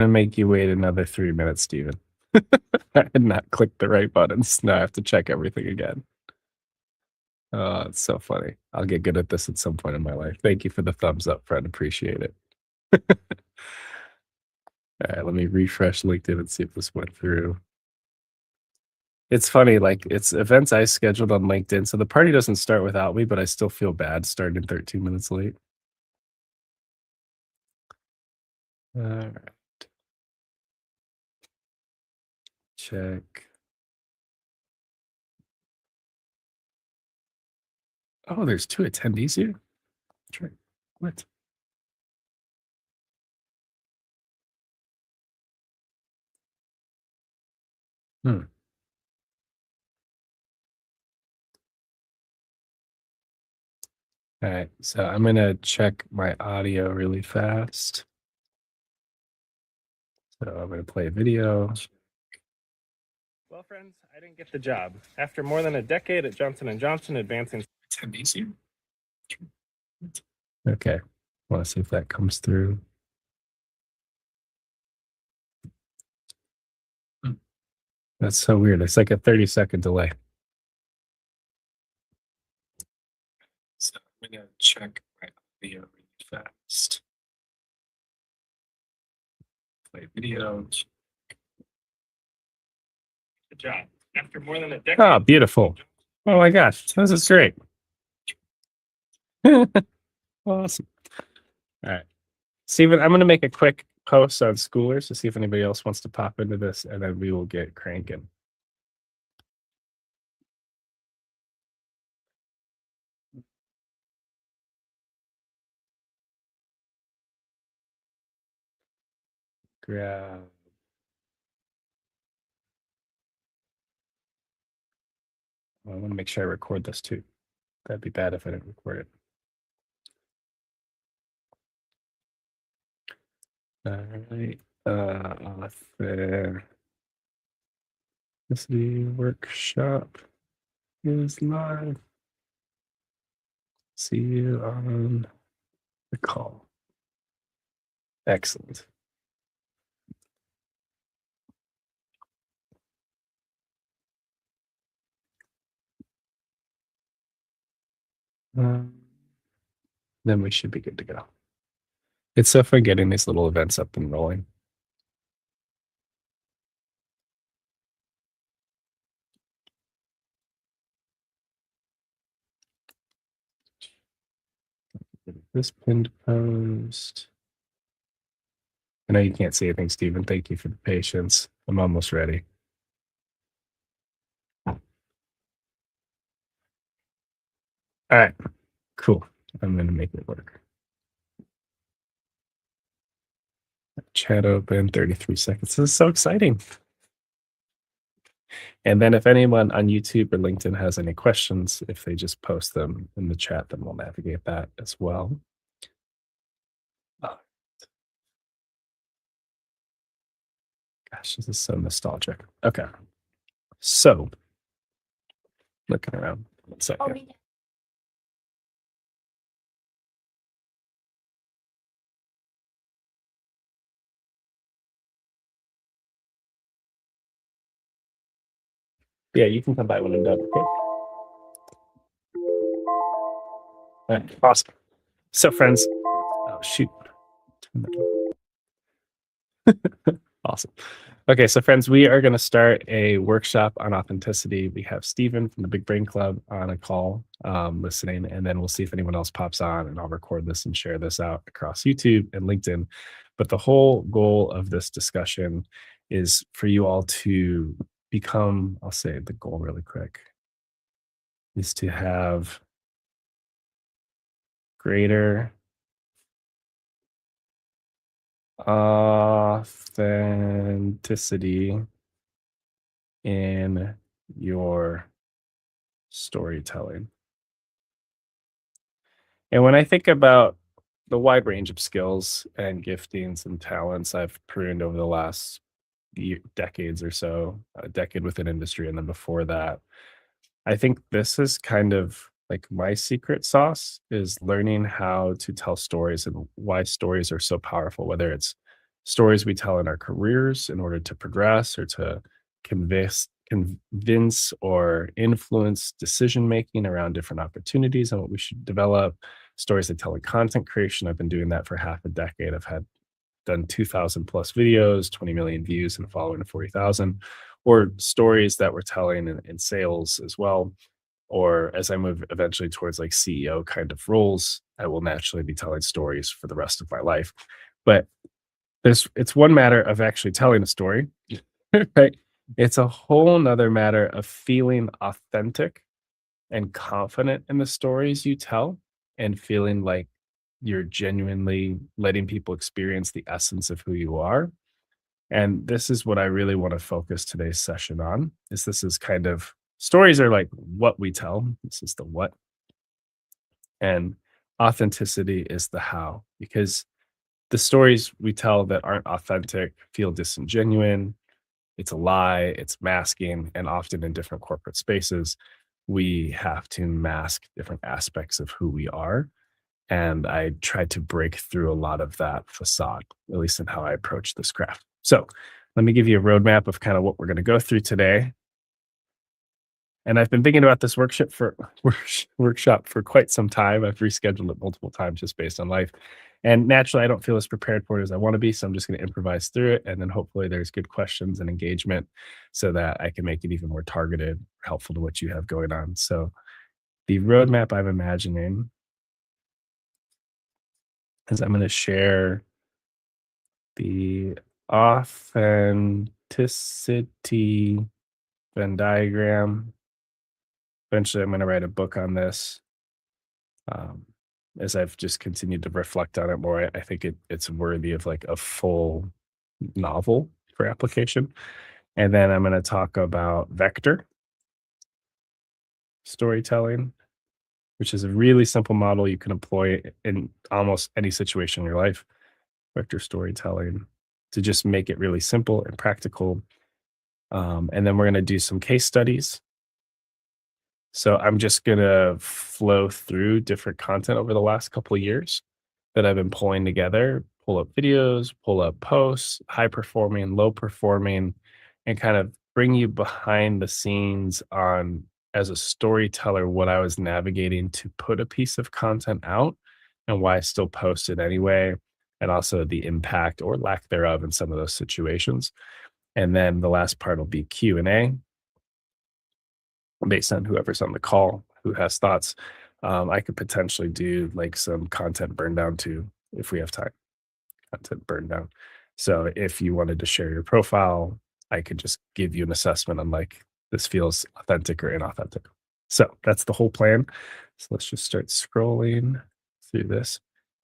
gonna make you wait another 3 minutes, Steven. I did not click the right buttons. Now I have to check everything again. Oh, it's so funny. I'll get good at this at some point in my life. Thank you for the thumbs up, friend. Appreciate it. All right, let me refresh LinkedIn and see if this went through. It's funny, like it's events I scheduled on LinkedIn, so the party doesn't start without me, but I still feel bad starting 13 minutes late. All right, check. Oh, there's 2 attendees here? Try what? Hmm. All right, so I'm gonna check my audio really fast. So I'm gonna play a video. Well, friends, I didn't get the job. After more than a decade at Johnson & Johnson advancing attendees here. Okay, want to see if that comes through. That's so weird. It's like a 30-second delay. So I'm gonna check my audio really fast. Play video. Good job. After more than a decade. Oh, beautiful. Oh my gosh, this is great. Awesome. All right. Steven, I'm going to make a quick post on Schoolers to see if anybody else wants to pop into this, and then we will get cranking. Grab. I want to make sure I record this too. That'd be bad if I didn't record it. All right. Authenticity workshop is live. See you on the call. Excellent. Then we should be good to go. It's so fun getting these little events up and rolling. This pinned post. I know you can't see anything, Stephen. Thank you for the patience. I'm almost ready. All right, cool. I'm going to make it work. Chat open, 33 seconds. This is so exciting. And then if anyone on YouTube or LinkedIn has any questions, if they just post them in the chat, then we'll navigate that as well. Gosh, this is so nostalgic. Okay. So, looking around. 1 second. Yeah, you can come by when I'm done. Okay. All right, awesome. So, friends, oh shoot. Awesome. Okay, so friends, we are going to start a workshop on authenticity. We have Stephen from the Big Brain Club on a call listening, and then we'll see if anyone else pops on, and I'll record this and share this out across YouTube and LinkedIn. But the whole goal of this discussion is for you all to become, I'll say the goal really quick, is to have greater authenticity in your storytelling. And when I think about the wide range of skills and giftings and talents I've pruned over the last decades or so, a decade within industry, and then before that, I think this is kind of like my secret sauce is learning how to tell stories and why stories are so powerful, whether it's stories we tell in our careers in order to progress or to convince or influence decision making around different opportunities and what we should develop. Stories I tell in content creation. I've been doing that for half a decade. I've had done 2,000 plus videos, 20 million views, and a following of 40,000, or stories that we're telling in sales as well. Or as I move eventually towards like CEO kind of roles, I will naturally be telling stories for the rest of my life. But it's one matter of actually telling a story, right? It's a whole nother matter of feeling authentic and confident in the stories you tell and feeling like you're genuinely letting people experience the essence of who you are. And this is what I really want to focus today's session on. Is this is kind of stories are like what we tell. This is the what, and authenticity is the how, because the stories we tell that aren't authentic feel disingenuine. It's a lie, it's masking, and often in different corporate spaces, we have to mask different aspects of who we are. And I tried to break through a lot of that facade, at least in how I approach this craft. So let me give you a roadmap of kind of what we're going to go through today. And I've been thinking about this workshop for quite some time. I've rescheduled it multiple times just based on life. And naturally, I don't feel as prepared for it as I want to be. So I'm just going to improvise through it. And then hopefully there's good questions and engagement so that I can make it even more targeted, helpful to what you have going on. So the roadmap I'm imagining is I'm going to share the authenticity Venn diagram. Eventually, I'm going to write a book on this. Um, as I've just continued to reflect on it more, I think it's worthy of like a full novel for application. And then I'm going to talk about vector storytelling, which is a really simple model you can employ in almost any situation in your life. Vector storytelling to just make it really simple and practical. And then we're going to do some case studies. So I'm just going to flow through different content over the last couple of years that I've been pulling together, pull up videos, pull up posts, high performing, low performing, and kind of bring you behind the scenes on, as a storyteller, what I was navigating to put a piece of content out and why I still post it anyway, and also the impact or lack thereof in some of those situations. And then the last part will be Q&A based on whoever's on the call who has thoughts. I could potentially do like some content burn down too, if we have time. Content burn down. So if you wanted to share your profile, I could just give you an assessment on like this feels authentic or inauthentic. So that's the whole plan. So let's just start scrolling through this.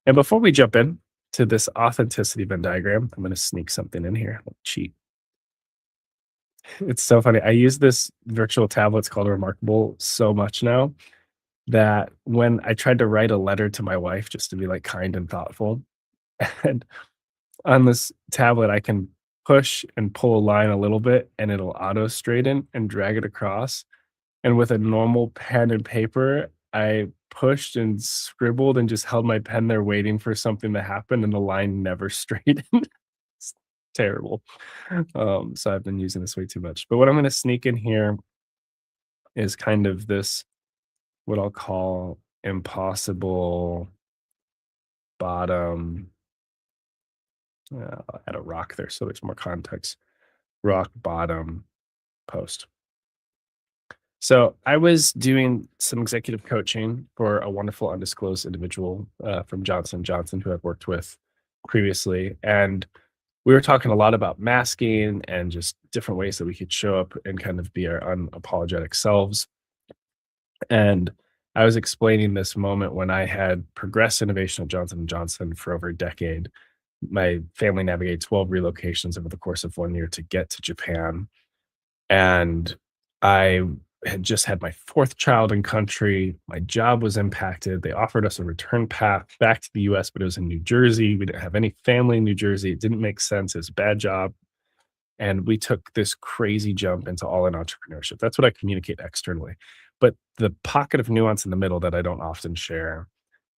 And before we jump in to this authenticity Venn diagram, I'm going to sneak something in here. Cheat. It's so funny. I use this virtual tablet, it's called Remarkable, so much now that when I tried to write a letter to my wife just to be like kind and thoughtful, and on this tablet, I can push and pull a line a little bit and it'll auto straighten and drag it across. And with a normal pen and paper, I pushed and scribbled and just held my pen there waiting for something to happen and the line never straightened. It's terrible. So I've been using this way too much. But what I'm going to sneak in here is kind of this, what I'll call impossible bottom. I'll add a rock there so there's more context. Rock bottom post. So I was doing some executive coaching for a wonderful undisclosed individual from Johnson Johnson who I've worked with previously, and we were talking a lot about masking and just different ways that we could show up and kind of be our unapologetic selves. And I was explaining this moment when I had progressed innovation at Johnson & Johnson for over a decade. My family navigated 12 relocations over the course of 1 year to get to Japan. And I had just had my fourth child in country. My job was impacted. They offered us a return path back to the US, but it was in New Jersey. We didn't have any family in New Jersey. It didn't make sense. It was a bad job. And we took this crazy jump into all in entrepreneurship. That's what I communicate externally. But the pocket of nuance in the middle that I don't often share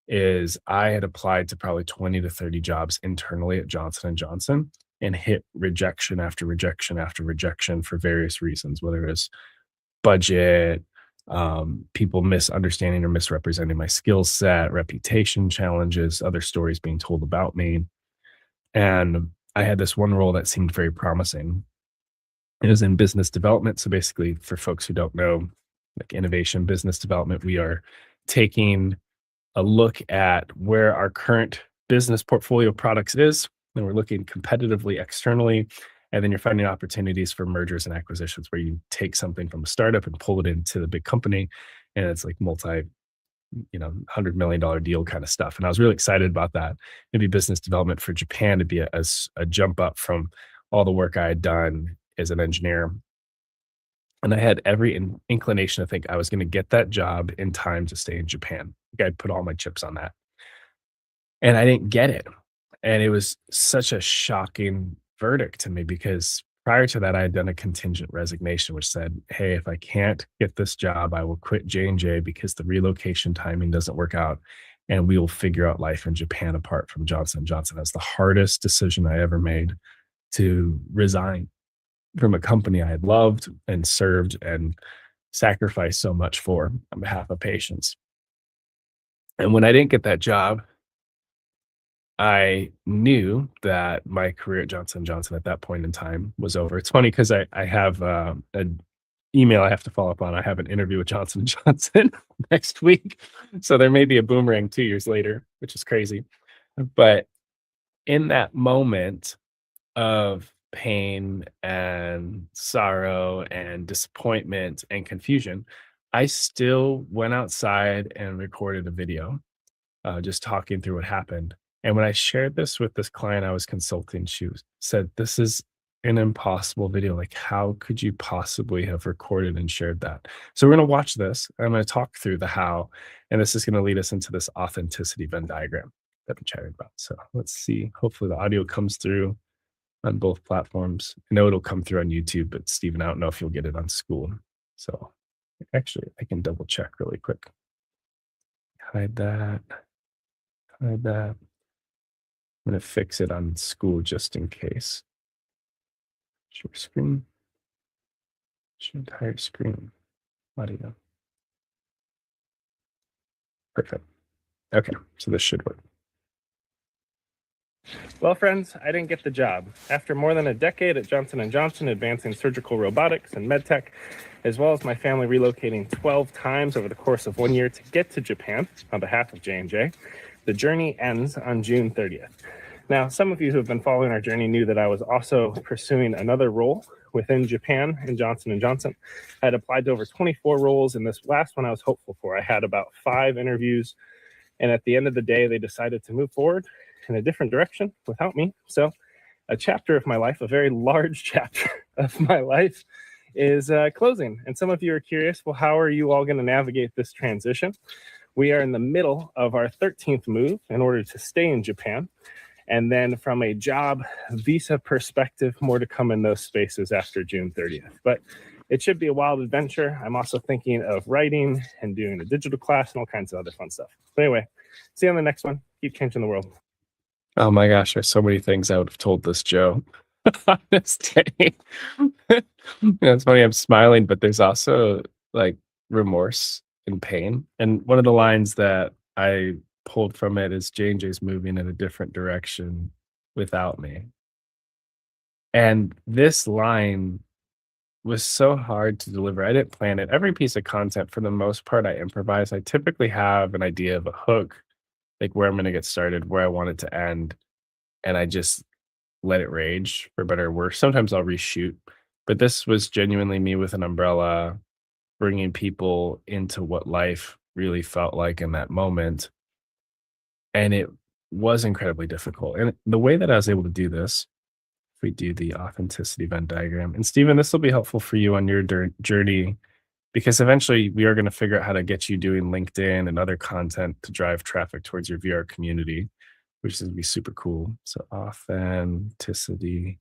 is I had applied to probably 20 to 30 jobs internally at Johnson& and Johnson and hit rejection after rejection after rejection for various reasons, whether it was budget, people misunderstanding or misrepresenting my skill set, reputation challenges, other stories being told about me. And I had this one role that seemed very promising. It was in business development. So basically, for folks who don't know, like innovation business development, we are taking a look at where our current business portfolio of products is, and we're looking competitively externally. And then you're finding opportunities for mergers and acquisitions where you take something from a startup and pull it into the big company. And it's like multi, $100 million deal kind of stuff. And I was really excited about that. Maybe business development for Japan to be a jump up from all the work I had done as an engineer. And I had every inclination to think I was going to get that job in time to stay in Japan. Like I'd put all my chips on that. And I didn't get it. And it was such a shocking verdict to me because prior to that, I had done a contingent resignation, which said, hey, if I can't get this job, I will quit J&J because the relocation timing doesn't work out. And we will figure out life in Japan apart from Johnson& Johnson. That's the hardest decision I ever made, to resign from a company I had loved and served and sacrificed so much for on behalf of patients. And when I didn't get that job, I knew that my career at Johnson& Johnson at that point in time was over. It's funny because I have an email I have to follow up on. I have an interview with Johnson& Johnson next week. So there may be a boomerang 2 years later, which is crazy. But in that moment of pain and sorrow and disappointment and confusion, I still went outside and recorded a video, just talking through what happened. And when I shared this with this client I was consulting, said, "This is an impossible video. Like, how could you possibly have recorded and shared that?" So we're going to watch this. I'm going to talk through the how, and this is going to lead us into this authenticity Venn diagram that we're chatting about. So let's see. Hopefully the audio comes through on both platforms. I know it'll come through on YouTube, but Stephen, I don't know if you'll get it on school. So actually, I can double check really quick. Hide that. Hide that. I'm going to fix it on school just in case. Share screen. Share entire screen. Audio. Perfect. Okay, so this should work. Well, friends, I didn't get the job. After more than a decade at Johnson & Johnson advancing surgical robotics and medtech, as well as my family relocating 12 times over the course of 1 year to get to Japan on behalf of J&J, the journey ends on June 30th. Now, some of you who have been following our journey knew that I was also pursuing another role within Japan in Johnson & Johnson. I had applied to over 24 roles, and this last one I was hopeful for. I had about 5 interviews, and at the end of the day, they decided to move forward in a different direction without me. So a chapter of my life, a very large chapter of my life, is closing. And some of you are curious, well, how are you all going to navigate this transition? We are in the middle of our 13th move in order to stay in Japan. And then from a job visa perspective, more to come in those spaces after June 30th. But it should be a wild adventure. I'm also thinking of writing and doing a digital class and all kinds of other fun stuff. But anyway, see you on the next one. Keep changing the world. Oh my gosh, there's so many things I would have told this Joe on this day. It's funny, I'm smiling, but there's also like remorse and pain. And one of the lines that I pulled from it is J&J's moving in a different direction without me. And this line was so hard to deliver. I didn't plan it. Every piece of content, for the most part, I improvise. I typically have an idea of a hook, like where I'm going to get started, where I want it to end, and I just let it rage, for better or worse. Sometimes I'll reshoot, but this was genuinely me with an umbrella, bringing people into what life really felt like in that moment. And it was incredibly difficult. And the way that I was able to do this, if we do the authenticity Venn diagram, and Stephen, this will be helpful for you on your journey, because eventually we are going to figure out how to get you doing LinkedIn and other content to drive traffic towards your VR community, which is going to be super cool. So authenticity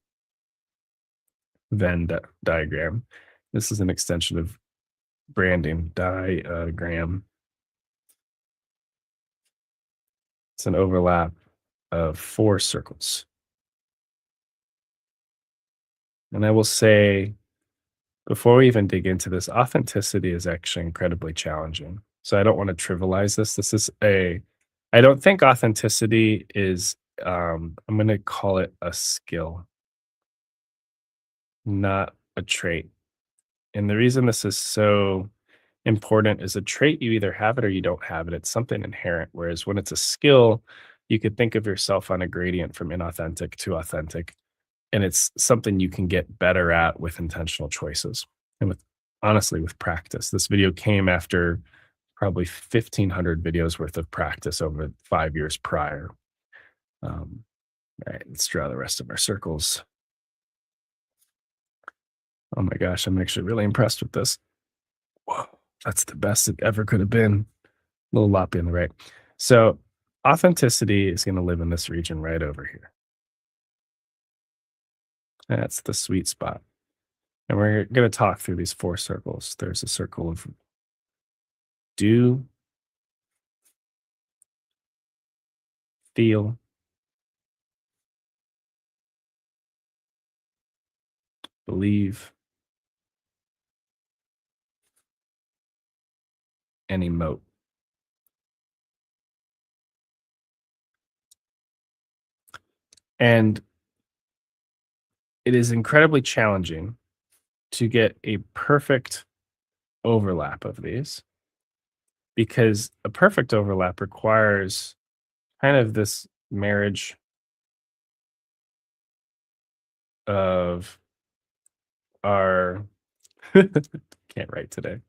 Venn diagram. This is an extension of branding diagram. an overlap of four circles. And I will say, before we even dig into this, authenticity is actually incredibly challenging. So I don't want to trivialize this. I don't think authenticity is, I'm going to call it a skill, not a trait. And the reason this is so important is a trait, you either have it or you don't have it. It's something inherent. Whereas when it's a skill, you could think of yourself on a gradient from inauthentic to authentic. And it's something you can get better at with intentional choices and with, honestly, with practice. This video came after probably 1,500 videos worth of practice over 5 years prior. All right, let's draw the rest of our circles. Oh my gosh, I'm actually really impressed with this. Whoa, that's the best it ever could have been. A little loppy on the right. So authenticity is going to live in this region right over here. That's the sweet spot. And we're going to talk through these four circles. There's a circle of do, feel, believe, and emote. And it is incredibly challenging to get a perfect overlap of these because a perfect overlap requires kind of this marriage of our can't write today.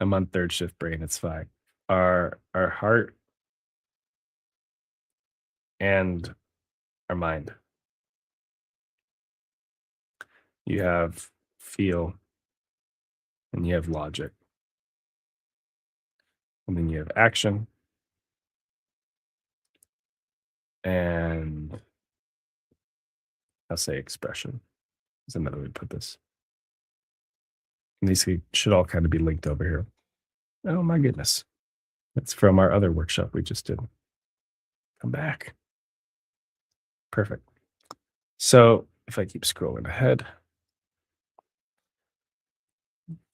I'm on third shift brain, it's fine. Our heart and our mind. You have feel and you have logic. And then you have action and I'll say expression is another way to put this. And these should all kind of be linked over here. Oh my goodness. That's from our other workshop we just did. Come back. Perfect. So if I keep scrolling ahead,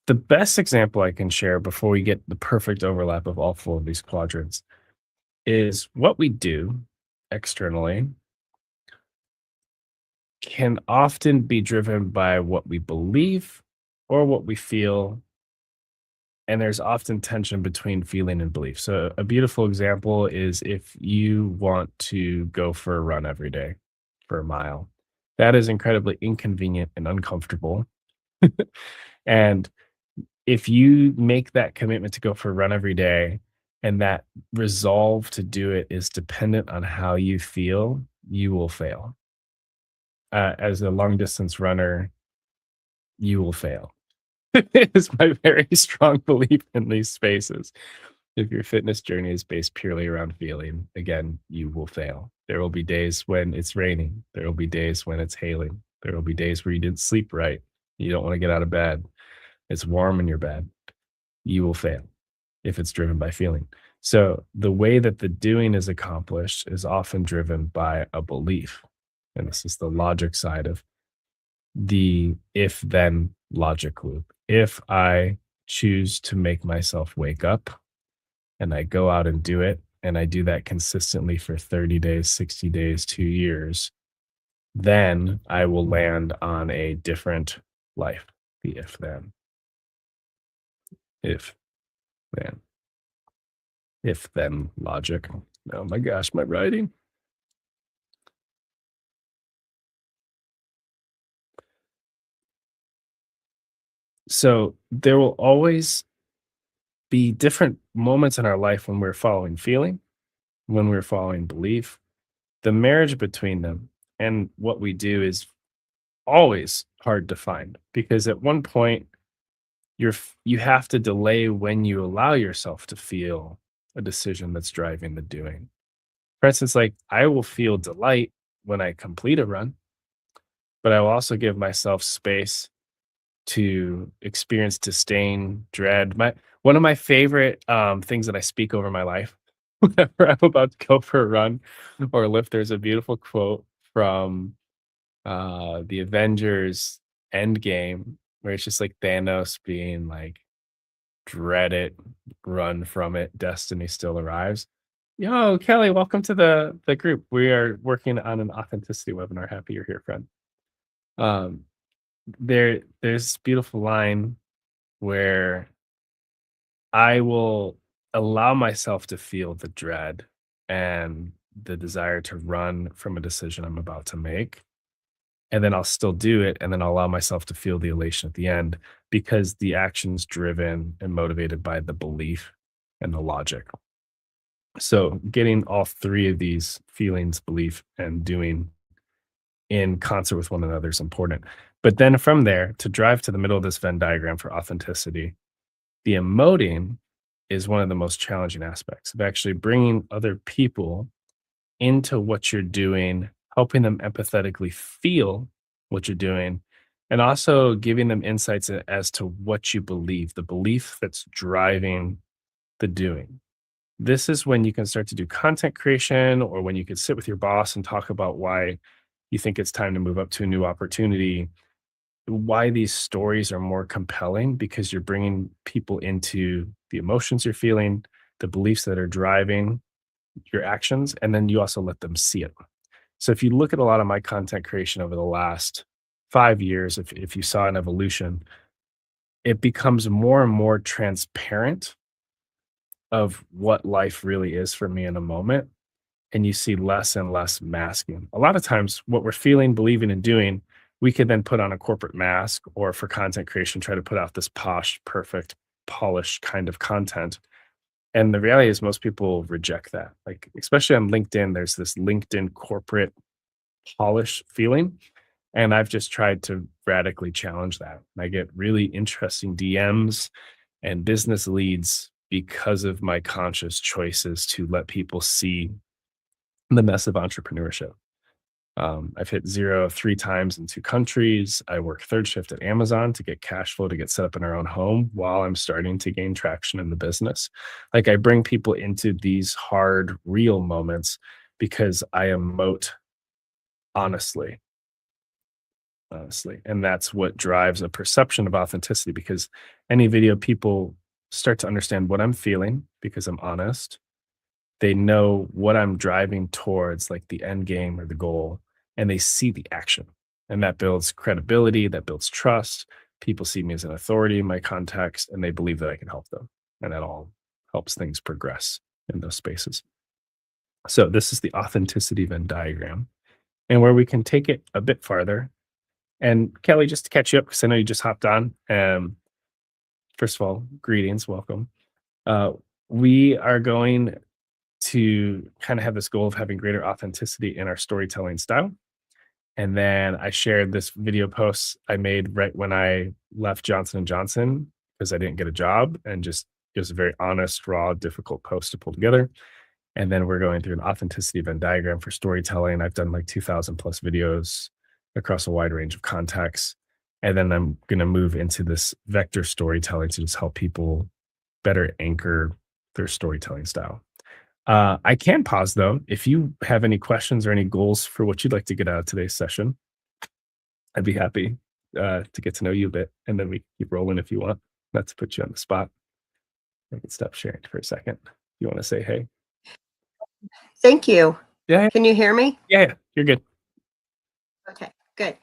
the best example I can share before we get the perfect overlap of all four of these quadrants is what we do externally can often be driven by what we believe or what we feel. And there's often tension between feeling and belief. So, a beautiful example is if you want to go for a run every day for a mile, that is incredibly inconvenient and uncomfortable. And if you make that commitment to go for a run every day and that resolve to do it is dependent on how you feel, you will fail. As a long distance runner, you will fail. Is my very strong belief in these spaces. If your fitness journey is based purely around feeling, again, you will fail. There will be days when it's raining. There will be days when it's hailing. There will be days where you didn't sleep right. You don't want to get out of bed. It's warm in your bed. You will fail if it's driven by feeling. So the way that the doing is accomplished is often driven by a belief. And this is the logic side of the if then logic loop. If I choose to make myself wake up and I go out and do it, and I do that consistently for 30 days, 60 days, 2 years, then I will land on a different life. The if then, if then logic. Oh my gosh, my writing. So there will always be different moments in our life when we're following feeling, when we're following belief. The marriage between them and what we do is always hard to find because at one point you have to delay when you allow yourself to feel a decision that's driving the doing. For instance, like I will feel delight when I complete a run, but I will also give myself space to experience disdain, dread. My one of my favorite things that I speak over my life whenever I'm about to go for a run or a lift, there's a beautiful quote from the Avengers Endgame where it's just like Thanos being like, dread it, run from it, destiny still arrives. Yo, Kelly, welcome to the group. We are working on an authenticity webinar. Happy you're here, friend. Um, there's this beautiful line where I will allow myself to feel the dread and the desire to run from a decision I'm about to make. And then I'll still do it. And then I'll allow myself to feel the elation at the end because the action's driven and motivated by the belief and the logic. So getting all three of these feelings, belief, and doing in concert with one another is important. But then from there, to drive to the middle of this Venn diagram for authenticity, the emoting is one of the most challenging aspects of actually bringing other people into what you're doing, helping them empathetically feel what you're doing, and also giving them insights as to what you believe, the belief that's driving the doing. This is when you can start to do content creation or when you can sit with your boss and talk about why you think it's time to move up to a new opportunity, why these stories are more compelling because you're bringing people into the emotions you're feeling, the beliefs that are driving your actions, and then you also let them see it. So if you look at a lot of my content creation over the last 5 years, if you saw an evolution, it becomes more and more transparent of what life really is for me in a moment. And you see less and less masking. A lot of times, what we're feeling, believing, and doing, we could then put on a corporate mask or for content creation, try to put out this posh, perfect, polished kind of content. And the reality is, most people reject that. Like, especially on LinkedIn, there's this LinkedIn corporate polish feeling. And I've just tried to radically challenge that. And I get really interesting DMs and business leads because of my conscious choices to let people see the mess of entrepreneurship. I've hit zero 3 times in 2 countries. I work third shift at Amazon to get cash flow to get set up in our own home while I'm starting to gain traction in the business. Like I bring people into these hard, real moments because I emote honestly, honestly. And that's what drives a perception of authenticity because any video people start to understand what I'm feeling because I'm honest. They know what I'm driving towards, like the end game or the goal, and they see the action. And that builds credibility, that builds trust. People see me as an authority in my context, and they believe that I can help them. And that all helps things progress in those spaces. So, this is the authenticity Venn diagram, and where we can take it a bit farther. And Kelly, just to catch you up, because I know you just hopped on. First of all, greetings, welcome. Uh, we are going to kind of have this goal of having greater authenticity in our storytelling style. And then I shared this video post I made right when I left Johnson and Johnson because I didn't get a job and just it was a very honest, raw, difficult post to pull together. And then we're going through an authenticity Venn diagram for storytelling. I've done like 2,000 plus videos across a wide range of contexts. And then I'm going to move into this vector storytelling to just help people better anchor their storytelling style. I can pause though. If you have any questions or any goals for what you'd like to get out of today's session, I'd be happy to get to know you a bit, and then we can keep rolling if you want. Not to put you on the spot. I can stop sharing for a second. You want to say hey? Thank you. Yeah, Can you hear me? yeah, you're good. Okay, good.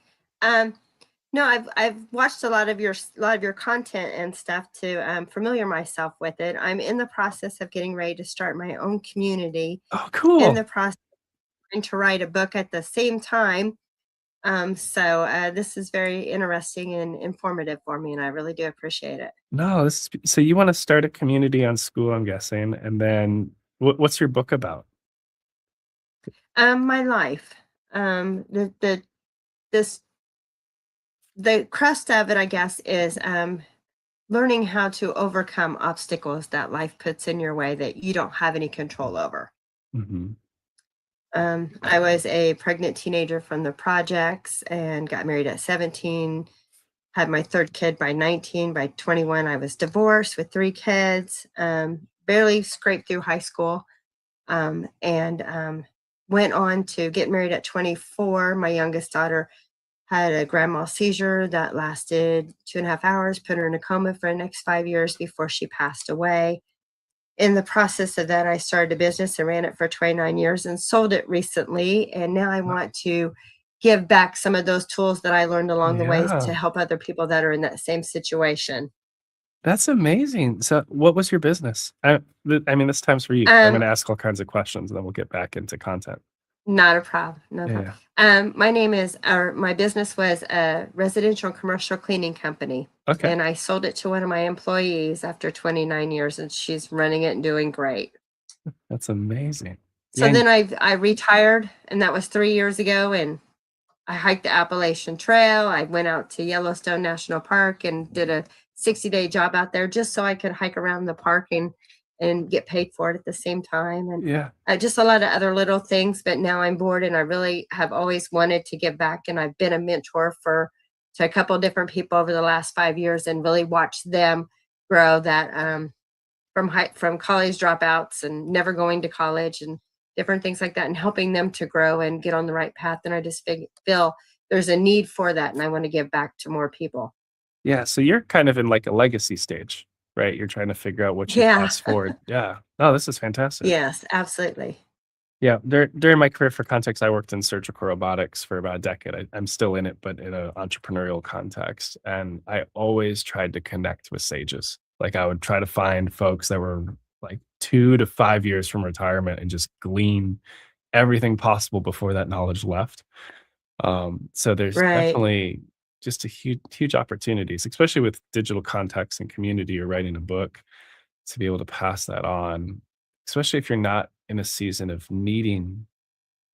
No, I've watched a lot of your content and stuff to familiar myself with it. I'm in the process of getting ready to start my own community. Oh, In cool. the process of trying to write a book at the same time. So this is very interesting and informative for me, and I really do appreciate it. No, so you want to start a community on school, I'm guessing, and then what's your book about? My life. The this the crust of it, I guess, is learning how to overcome obstacles that life puts in your way that you don't have any control over. Hmm. I was a pregnant teenager from the projects and got married at 17, had my third kid by 19. By 21, I was divorced with 3 kids, barely scraped through high school. and went on to get married at 24. My youngest daughter had a grand mal seizure that lasted 2.5 hours, put her in a coma for the next 5 years before she passed away. In the process of that, I started a business and ran it for 29 years and sold it recently. And now I want to give back some of those tools that I learned along the way Yeah, to help other people that are in that same situation. that's amazing. So, what was your business? I mean, this time's for you. I'm going Um, to ask all kinds of questions, and then we'll get back into content. Not a problem. No Yeah, problem. yeah. My name is, or my business was a residential and commercial cleaning company. Okay, And I sold it to one of my employees after 29 years, and she's running it and doing great. that's amazing. So Yeah, then I retired, and that was 3 years ago. And I hiked the Appalachian Trail. I went out to Yellowstone National Park and did a 60-day job out there just so I could hike around the park and get paid for it at the same time. And yeah, just a lot of other little things. But now I'm bored, and I really have always wanted to give back. And I've been a mentor to a couple different people over the last 5 years and really watched them grow that from college dropouts and never going to college and different things like that, and helping them to grow and get on the right path. And I just feel there's a need for that, and I want to give back to more people. yeah. So you're kind of in like a legacy stage, right? You're trying to figure out what you Yeah. pass forward. Yeah. Oh, this is fantastic. Yes, absolutely. Yeah, during my career for context, I worked in surgical robotics for about a decade. I'm still in it, but in an entrepreneurial context. And I always tried to connect with sages. Like I would try to find folks that were like 2 to 5 years from retirement and just glean everything possible before that knowledge left. So there's Right. definitely just a huge opportunities, especially with digital context and community or writing a book, to be able to pass that on, especially if you're not in a season of needing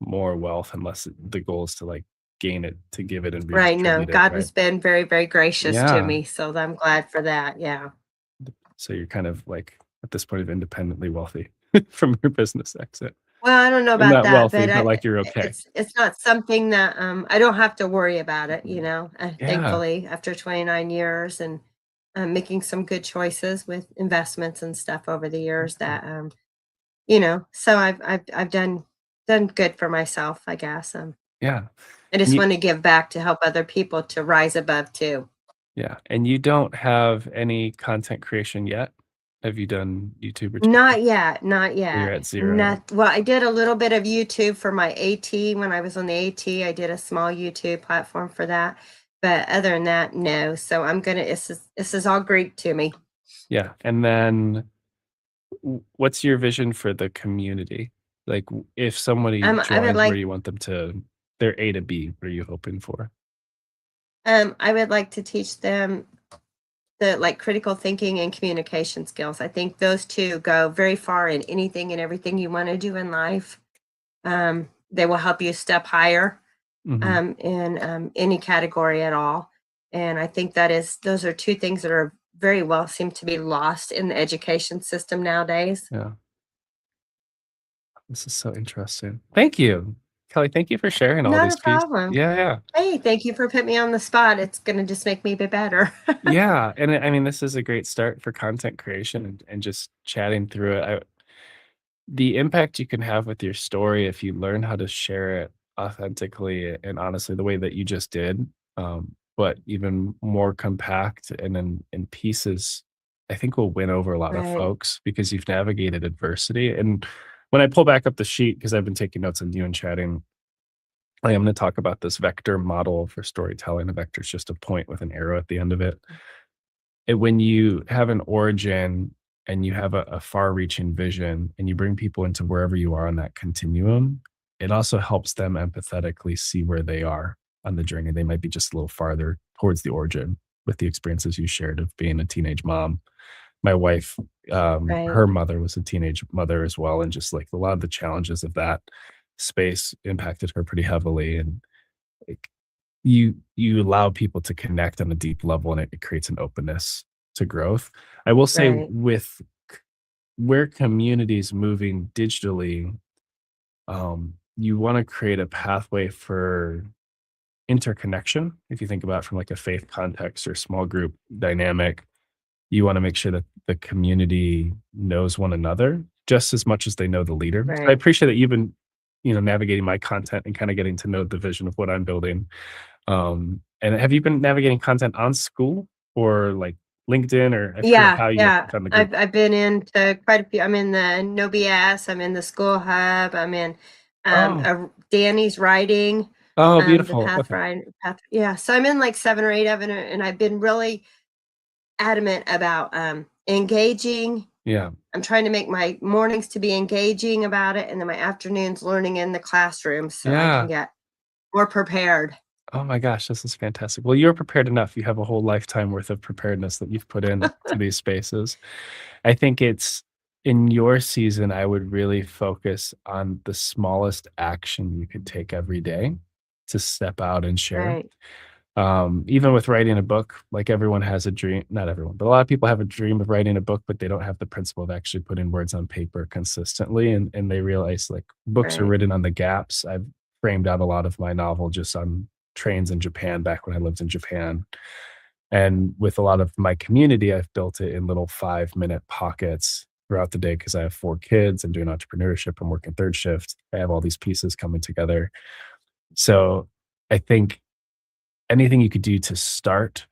more wealth, unless the goal is to like gain it, to give it and Right. No, redistribute it, God right? has been very, very gracious to Yeah. me. So I'm glad for that. Yeah. So you're kind of like at this point of independently wealthy from your business exit. Well, I don't know Well, about not that, wealthy, but but like you're okay. it's not something that I don't have to worry about it, Yeah. thankfully, after 29 years, and making some good choices with investments and stuff over the years that so I've done good for myself, I guess. Yeah. I And just you want to give back to help other people to rise above too. yeah. And you don't have any content creation yet? Have you done YouTube or TikTok? Not yet, not So you're yet. at 0. Not well, I did a little bit of YouTube for my AT when I was on the AT. I did a small YouTube platform for that. But other than that, no. So I'm gonna this is all Greek to me. Yeah. And then what's your vision for the community? Like, if somebody I would joins, where like you want them to their A to B, what are you hoping for? I would like to teach them the like critical thinking and communication skills. I think those two go very far in anything and everything you want to do in life. They will help you step higher Mhm. in any category at all. And I think those are two things that are very well seem to be lost in the education system nowadays. Yeah. This is so interesting. Thank you. Kelly, thank you for sharing all Not these a pieces. problem. Yeah, yeah. Hey, thank you for putting me on the spot. It's going to just make me be better. Yeah, and I mean, this is a great start for content creation and just chatting through it. The impact you can have with your story if you learn how to share it authentically and honestly the way that you just did, but even more compact and in pieces, I think will win over a lot of Right. folks because you've navigated adversity. And when I pull back up the sheet, because I've been taking notes on you and chatting, I am going to talk about this vector model for storytelling. A vector is just a point with an arrow at the end of it. When you have an origin and you have a far-reaching vision and you bring people into wherever you are on that continuum, it also helps them empathetically see where they are on the journey. They might be just a little farther towards the origin with the experiences you shared of being a teenage mom. My wife, Right. her mother was a teenage mother as well, and just like a lot of the challenges of that space impacted her pretty heavily. And like, you allow people to connect on a deep level, and it creates an openness to growth. I will say Right. with where communities moving digitally, you want to create a pathway for interconnection. If you think about it from like a faith context or small group dynamic, you want to make sure that the community knows one another just as much as they know the leader. So I Right. appreciate that you've been, navigating my content and kind of getting to know the vision of what I'm building. And have you been navigating content on school or like LinkedIn, or I forget Yeah, how you yeah. found the group? I've been into quite a few. I'm in the No BS. I'm in the School Hub. I'm in Oh, Danny's Writing, oh, the beautiful. Path Okay. Ride Path. Yeah, so I'm in like 7 or 8 of it, and I've been really adamant about engaging. Yeah. I'm trying to make my mornings to be engaging about it, and then my afternoons learning in the classroom so I can Yeah. get more prepared. Oh my gosh, this is fantastic. Well, you're prepared enough. You have a whole lifetime worth of preparedness that you've put in to these spaces. I think it's in your season, I would really focus on the smallest action you could take every day to step out and share. Right, Even with writing a book, like everyone has a dream, not everyone, but a lot of people have a dream of writing a book, but they don't have the principle of actually putting words on paper consistently. And they realize like books are right, written on the gaps. I've framed out a lot of my novel just on trains in Japan back when I lived in Japan. And with a lot of my community, I've built it in little 5-minute pockets throughout the day because I have 4 kids. I'm doing entrepreneurship. I'm working third shift. I have all these pieces coming together. So I think anything you could do to start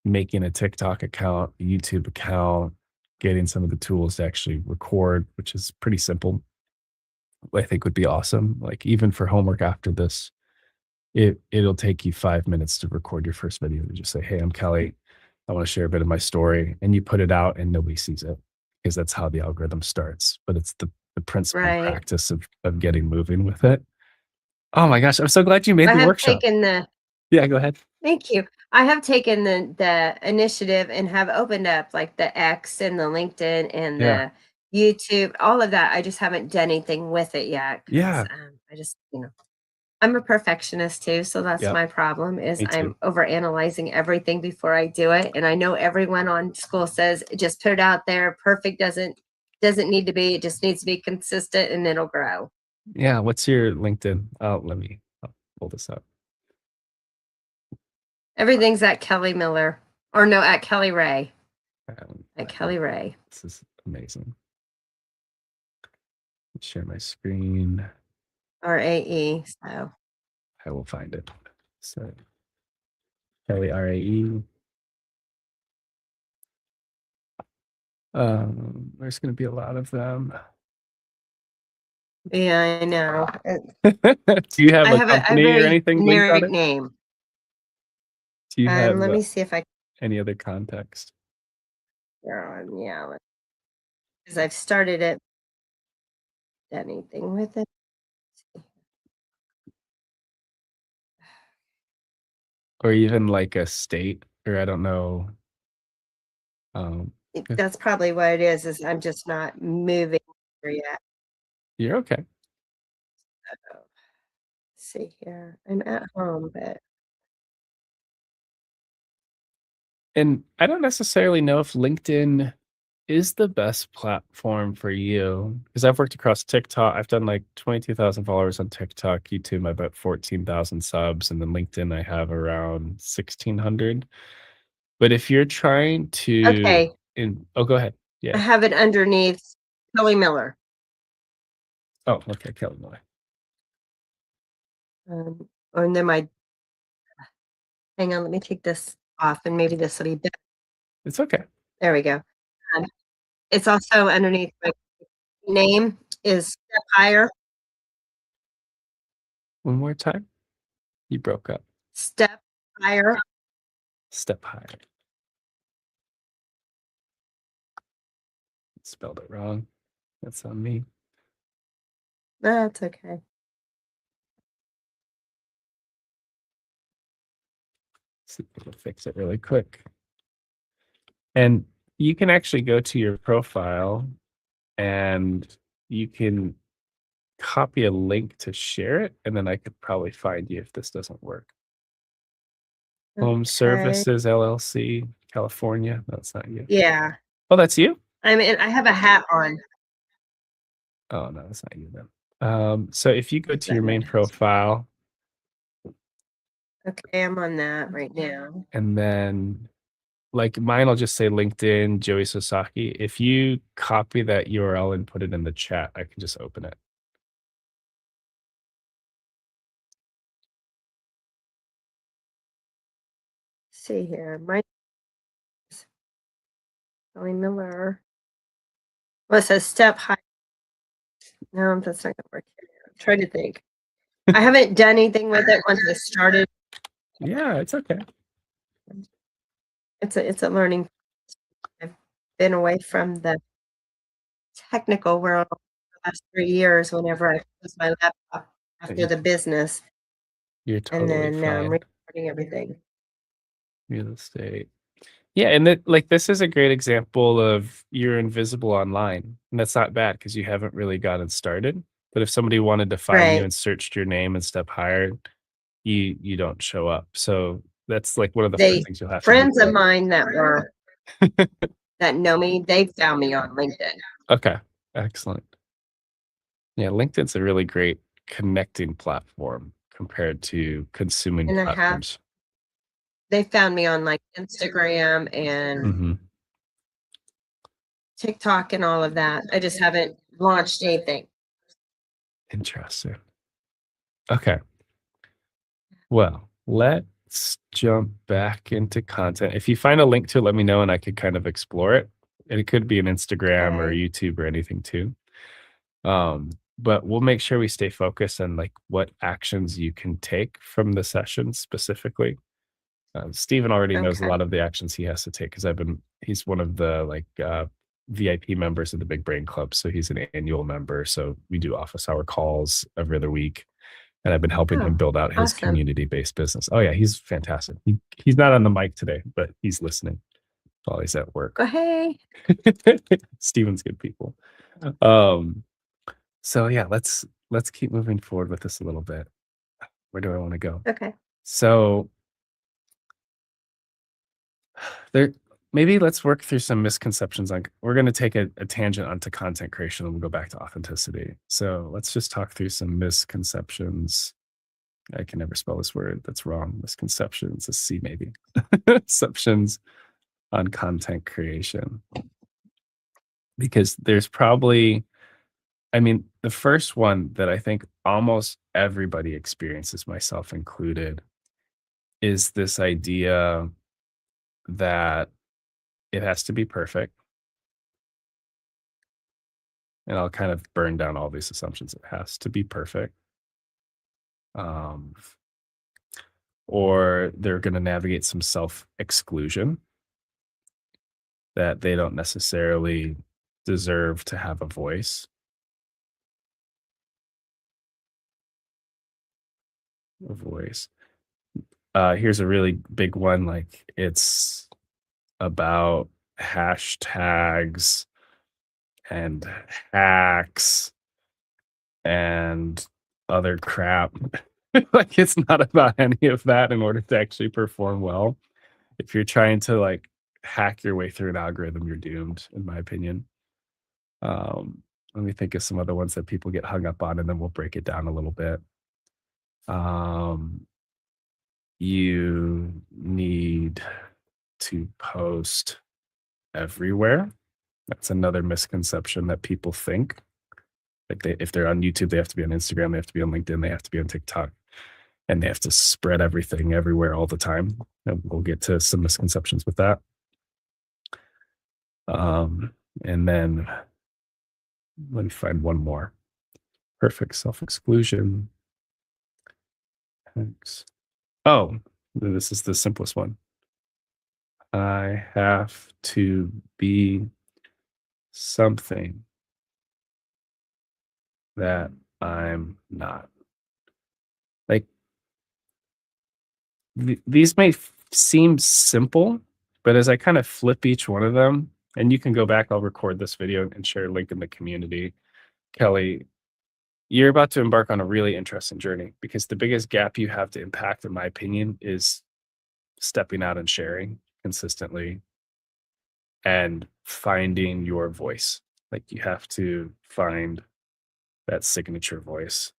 making a TikTok account, a YouTube account, getting some of the tools to actually record, which is pretty simple, I think would be awesome. Like even for homework after this, it'll take you 5 minutes to record your first video to just say, "Hey, I'm Kelly. I want to share a bit of my story," and you put it out, and nobody sees it because that's how the algorithm starts. But it's the principle and right. practice of getting moving with it. Oh my gosh, I'm so glad you made I the have workshop. taken the Yeah, go ahead. Thank you. I have taken the initiative and have opened up like the X and the LinkedIn and Yeah, the YouTube, all of that. I just haven't done anything with it yet because yeah, I just, I'm a perfectionist too, so that's yep. my problem is Me I'm too. over analyzing everything before I do it. And I know everyone on school says just put it out there. Perfect doesn't need to be. It just needs to be consistent and it'll grow. Yeah, what's your LinkedIn? Oh, I'll pull this up. Everything's at Kelly Miller or no, at Kelly Ray. At I Kelly Ray. This is amazing. Share my screen. RAE. So I will find it. So Kelly RAE. There's going to be a lot of them. yeah, I know. Do you have I a have a company or very anything linked on generic it? name. Do you have Let me see if I any other context? yeah, because I've started it. Anything with it? Or even like a state, or I don't know. Yeah, That's probably what it is. Is I'm just not moving there yet. you're okay. So, see here, I'm at home, but And I don't necessarily know if LinkedIn is the best platform for you because I've worked across TikTok. I've done like 22,000 followers on TikTok, YouTube, I about 14,000 subs, and then LinkedIn, I have around 1,600. But if you're trying to, okay, oh, go ahead. I Yeah. have it underneath Kelly Miller. Oh, okay. Kelly Miller. And then my hang on, let me take this off, and maybe this will be better. It's okay. There we go. Um, it's also underneath my name is Step Higher. One more time. You broke up. Step Higher. Step higher. Spelled it wrong. That's on me. That's okay. See if we can fix it really quick. And you can actually go to your profile and you can copy a link to share it, and then I could probably find you if this doesn't work. Home Okay. Services LLC, California. No, that's not you. Yeah. Oh, that's you? I have a hat on. Oh, no, that's not you then. So if you go to your That main might help. profile Okay, I'm on that right now. and then like mine will just say LinkedIn, Joey Sasaki. If you copy that URL and put it in the chat, I can just open it. See here. My Kelly Miller. Well, it says step high. No, that's not gonna work here. I'm trying to think. I haven't done anything with it once I started. Yeah, it's okay. It's a learning. I've been away from the technical world the last 3 years whenever I closed my laptop after the business, You're and totally then fine. recording everything. Real estate. Yeah, and this is a great example of you're invisible online, and that's not bad because you haven't really gotten started. But if somebody wanted to find you Right. and searched your name and Step Higher, you don't show up. So that's like one of the They first things you'll have to do. friends of mine that were that know me, they found me on LinkedIn. Okay, excellent. Yeah, LinkedIn's a really great connecting platform compared to consuming And I have platforms. they found me on, like, Instagram and Mhm. TikTok and all of that. I just haven't launched anything. Interesting. Okay. Well, let's jump back into content. If you find a link to it, let me know and I could kind of explore it. And it could be an Instagram or Okay. YouTube or anything too. But we'll make sure we stay focused on like what actions you can take from the session specifically. Stephen already knows a Okay. lot of the actions he has to take because he's one of the VIP members of the Big Brain Club. So he's an annual member. So we do office hour calls every other week. And I've been helping him Oh, build out his awesome. community-based business. Oh yeah, he's fantastic. He's not on the mic today, but he's listening while he's at work. Oh, hey. Steven's good people. So yeah, let's keep moving forward with this a little bit. Where do I want to go? Okay. So maybe let's work through some misconceptions on we're going to take a tangent onto content creation and we'll go back to authenticity. So let's just talk through some misconceptions. I can never spell this word. That's wrong. Misconceptions. A C maybe. Conceptions on content creation. Because there's probably, I mean, the first one that I think almost everybody experiences, myself included, is this idea that it has to be perfect. And I'll kind of burn down all these assumptions. It has to be perfect. Or they're going to navigate some self-exclusion that they don't necessarily deserve to have a voice. Here's a really big one. Like it's about hashtags and hacks and other crap. Like it's not about any of that in order to actually perform well. If you're trying to like hack your way through an algorithm, you're doomed, in my opinion. Let me think of some other ones that people get hung up on, and then we'll break it down a little bit. You need to post everywhere. That's another misconception that people think. Like if they're on YouTube, they have to be on Instagram, they have to be on LinkedIn, they have to be on TikTok, and they have to spread everything everywhere all the time. And we'll get to some misconceptions with that. And then let me find one more. Perfect self-exclusion. Thanks. Oh, this is the simplest one. I have to be something that I'm not. Like these may seem simple, but as I kind of flip each one of them, and you can go back, I'll record this video and share a link in the community. Kelly, you're about to embark on a really interesting journey because the biggest gap you have to impact, in my opinion, is stepping out and sharing consistently and finding your voice. Like you have to find that signature voice.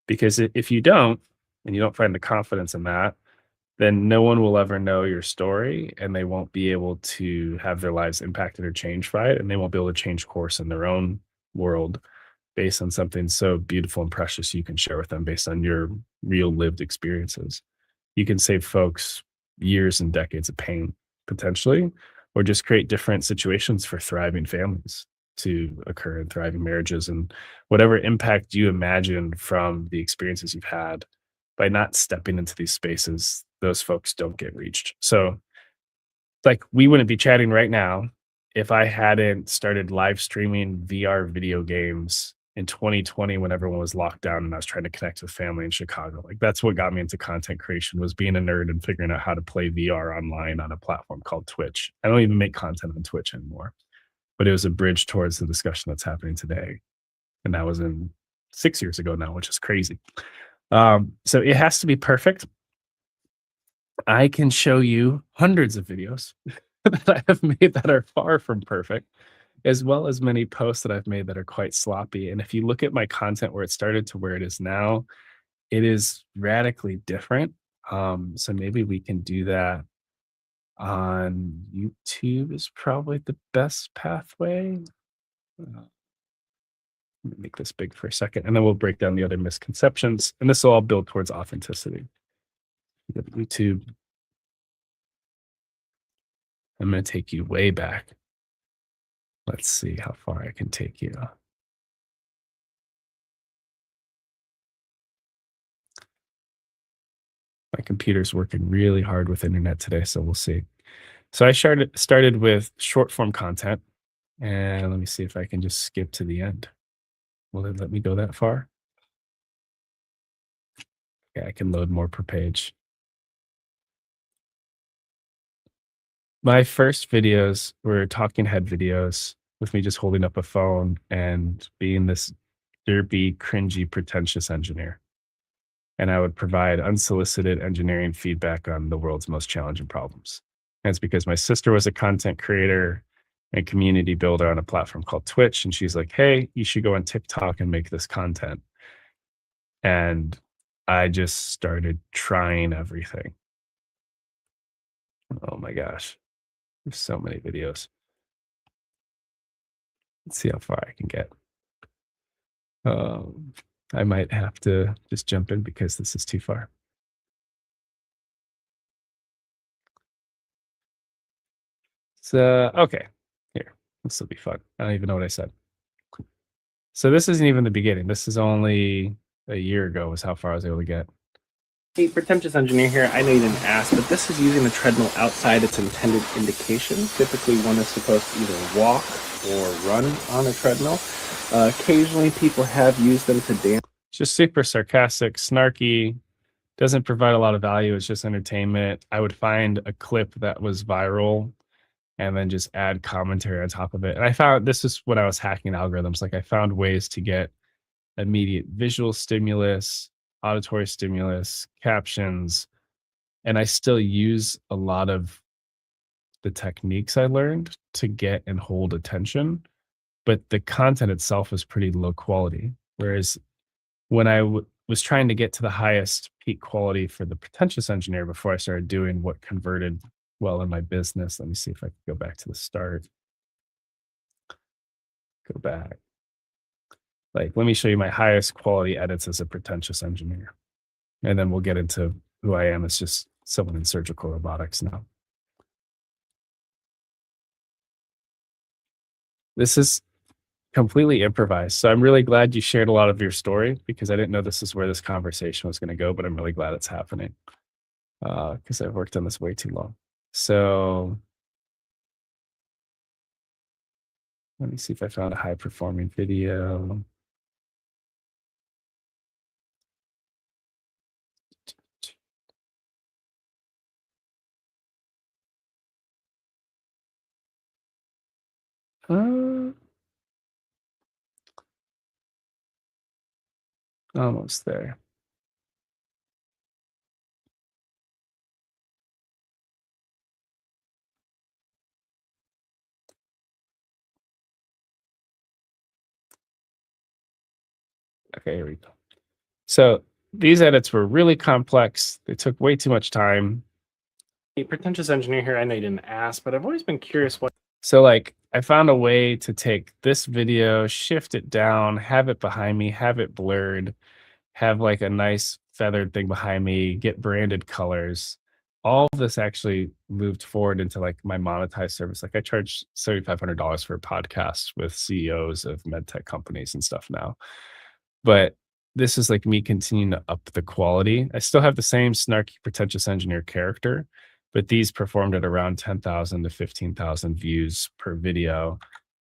Because if you don't, and you don't find the confidence in that, then no one will ever know your story and they won't be able to have their lives impacted or changed by it. And they won't be able to change course in their own world based on something so beautiful and precious you can share with them based on your real lived experiences. You can save folks years and decades of pain potentially, or just create different situations for thriving families to occur in thriving marriages and whatever impact you imagine from the experiences you've had by not stepping into these spaces, those folks don't get reached. So, like, we wouldn't be chatting right now if I hadn't started live streaming VR video games in 2020 when everyone was locked down and I was trying to connect with family in Chicago. Like, that's what got me into content creation was being a nerd and figuring out how to play VR online on a platform called Twitch. I don't even make content on Twitch anymore, but it was a bridge towards the discussion that's happening today. And that was in 6 years ago now, which is crazy. So it has to be perfect. I can show you hundreds of videos that I have made that are far from perfect, as well as many posts that I've made that are quite sloppy. And if you look at my content where it started to where it is now, it is radically different. So maybe we can do that on YouTube is probably the best pathway. Let me make this big for a second, and then we'll break down the other misconceptions. And this will all build towards authenticity. YouTube. I'm going to take you way back. Let's see how far I can take you. My computer's working really hard with internet today, so we'll see. So I started with short form content, and let me see if I can just skip to the end. Will it let me go that far? Yeah, I can load more per page. My first videos were talking head videos with me just holding up a phone and being this derpy, cringy, pretentious engineer. And I would provide unsolicited engineering feedback on the world's most challenging problems. And it's because my sister was a content creator and community builder on a platform called Twitch. And she's like, hey, you should go on TikTok and make this content. And I just started trying everything. Oh my gosh. There's so many videos. Let's see how far I can get. Um, I might have to just jump in because this is too far. So, okay, here, this will be fun. I don't even know what I said. So this isn't even the beginning. This is only a year ago was how far I was able to get. Hey, pretentious engineer here. I know you didn't ask, but this is using the treadmill outside its intended indication. Typically, one is supposed to either walk or run on a treadmill. Occasionally, people have used them to dance. Just super sarcastic, snarky, doesn't provide a lot of value. It's just entertainment. I would find a clip that was viral and then just add commentary on top of it. And I found this is when I was hacking algorithms. Like I found ways to get immediate visual stimulus, auditory stimulus, captions, and I still use a lot of the techniques I learned to get and hold attention, but the content itself is pretty low quality. Whereas when was trying to get to the highest peak quality for the pretentious engineer before I started doing what converted well in my business. Let me see if I can go back to the start. Go back. Like, let me show you my highest quality edits as a pretentious engineer. And then we'll get into who I am as just someone in surgical robotics now. This is completely improvised. So I'm really glad you shared a lot of your story because I didn't know this is where this conversation was going to go, but I'm really glad it's happening because I've worked on this way too long. So let me see if I found a high performing video. Almost there. Okay, here we go. So these edits were really complex. They took way too much time. Hey, pretentious engineer here. I know you didn't ask, but I've always been curious what. So like I found a way to take this video, shift it down, have it behind me, have it blurred, have like a nice feathered thing behind me, get branded colors. All of this actually moved forward into like my monetized service. Like I charge $7,500 for a podcast with CEOs of medtech companies and stuff now. But this is like me continuing to up the quality. I still have the same snarky, pretentious engineer character, but these performed at around 10,000 to 15,000 views per video.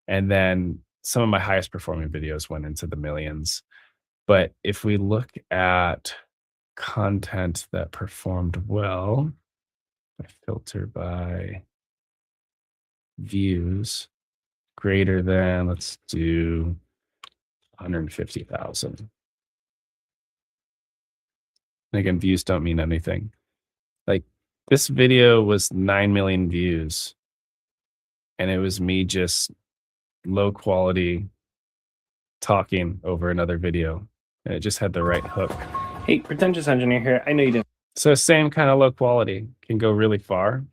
And then some of my highest performing videos went into the millions. But if we look at content that performed well, I filter by views greater than, let's do 150,000. And again, views don't mean anything. Like this video was 9 million views, and it was me just low quality talking over another video. And it just had the right hook. Hey, pretentious engineer here. I know you didn't. So same kind of low quality can go really far.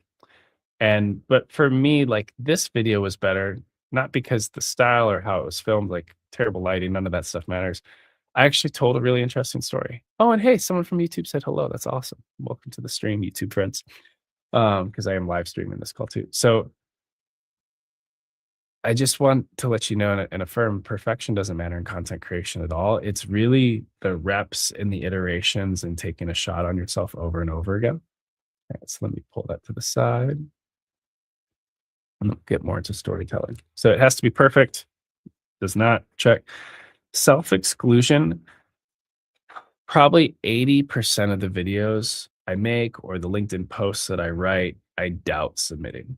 But for me, like this video was better, not because the style or how it was filmed, like terrible lighting, none of that stuff matters. I actually told a really interesting story. Oh, and hey, someone from YouTube said hello. That's awesome. Welcome to the stream, YouTube friends. Because I am live streaming this call too. So I just want to let you know and affirm perfection doesn't matter in content creation at all. It's really the reps and the iterations and taking a shot on yourself over and over again. All right, so let me pull that to the side. And we'll get more into storytelling. So it has to be perfect. Does not check. Self-exclusion. Probably 80% of the videos I make or the LinkedIn posts that I write, I doubt submitting.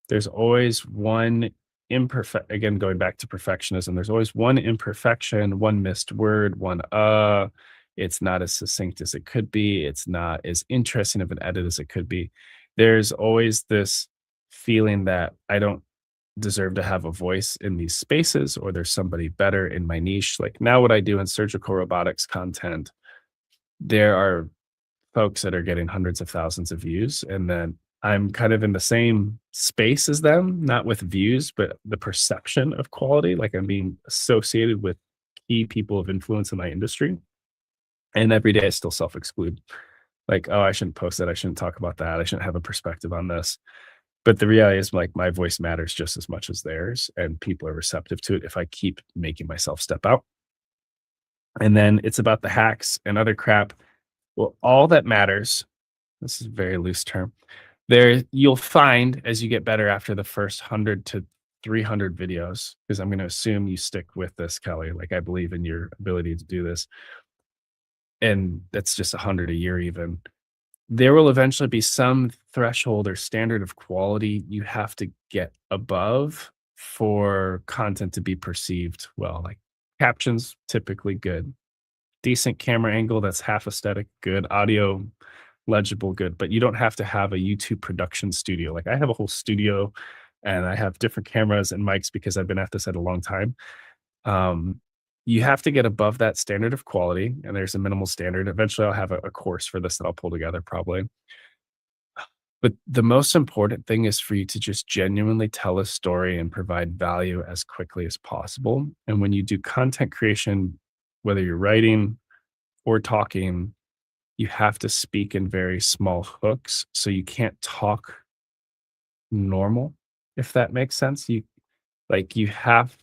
There's always one imperfect, again, going back to perfectionism, there's always one imperfection, one missed word, it's not as succinct as it could be. It's not as interesting of an edit as it could be. There's always this feeling that I don't deserve to have a voice in these spaces, or there's somebody better in my niche. Like now what I do in surgical robotics content, there are folks that are getting hundreds of thousands of views, and then I'm kind of in the same space as them, not with views, but the perception of quality. Like I'm being associated with key people of influence in my industry. And every day I still self-exclude. Like, oh, I shouldn't post that. I shouldn't talk about that. I shouldn't have a perspective on this. But the reality is like my voice matters just as much as theirs, and people are receptive to it if I keep making myself step out. And then it's about the hacks and other crap. Well, all that matters, this is a very loose term, there you'll find as you get better after the first 100 to 300 videos, because I'm going to assume you stick with this, Kelly. Like I believe in your ability to do this. And that's just 100 a year even. There will eventually be some threshold or standard of quality you have to get above for content to be perceived well. Like captions, typically good. Decent camera angle that's half aesthetic, good. Audio, legible, good. But you don't have to have a YouTube production studio. Like I have a whole studio and I have different cameras and mics because I've been at this at a long time. You have to get above that standard of quality, and there's a minimal standard. Eventually I'll have a course for this that I'll pull together probably. But the most important thing is for you to just genuinely tell a story and provide value as quickly as possible. And when you do content creation, whether you're writing or talking, you have to speak in very small hooks. So you can't talk normal, if that makes sense. You have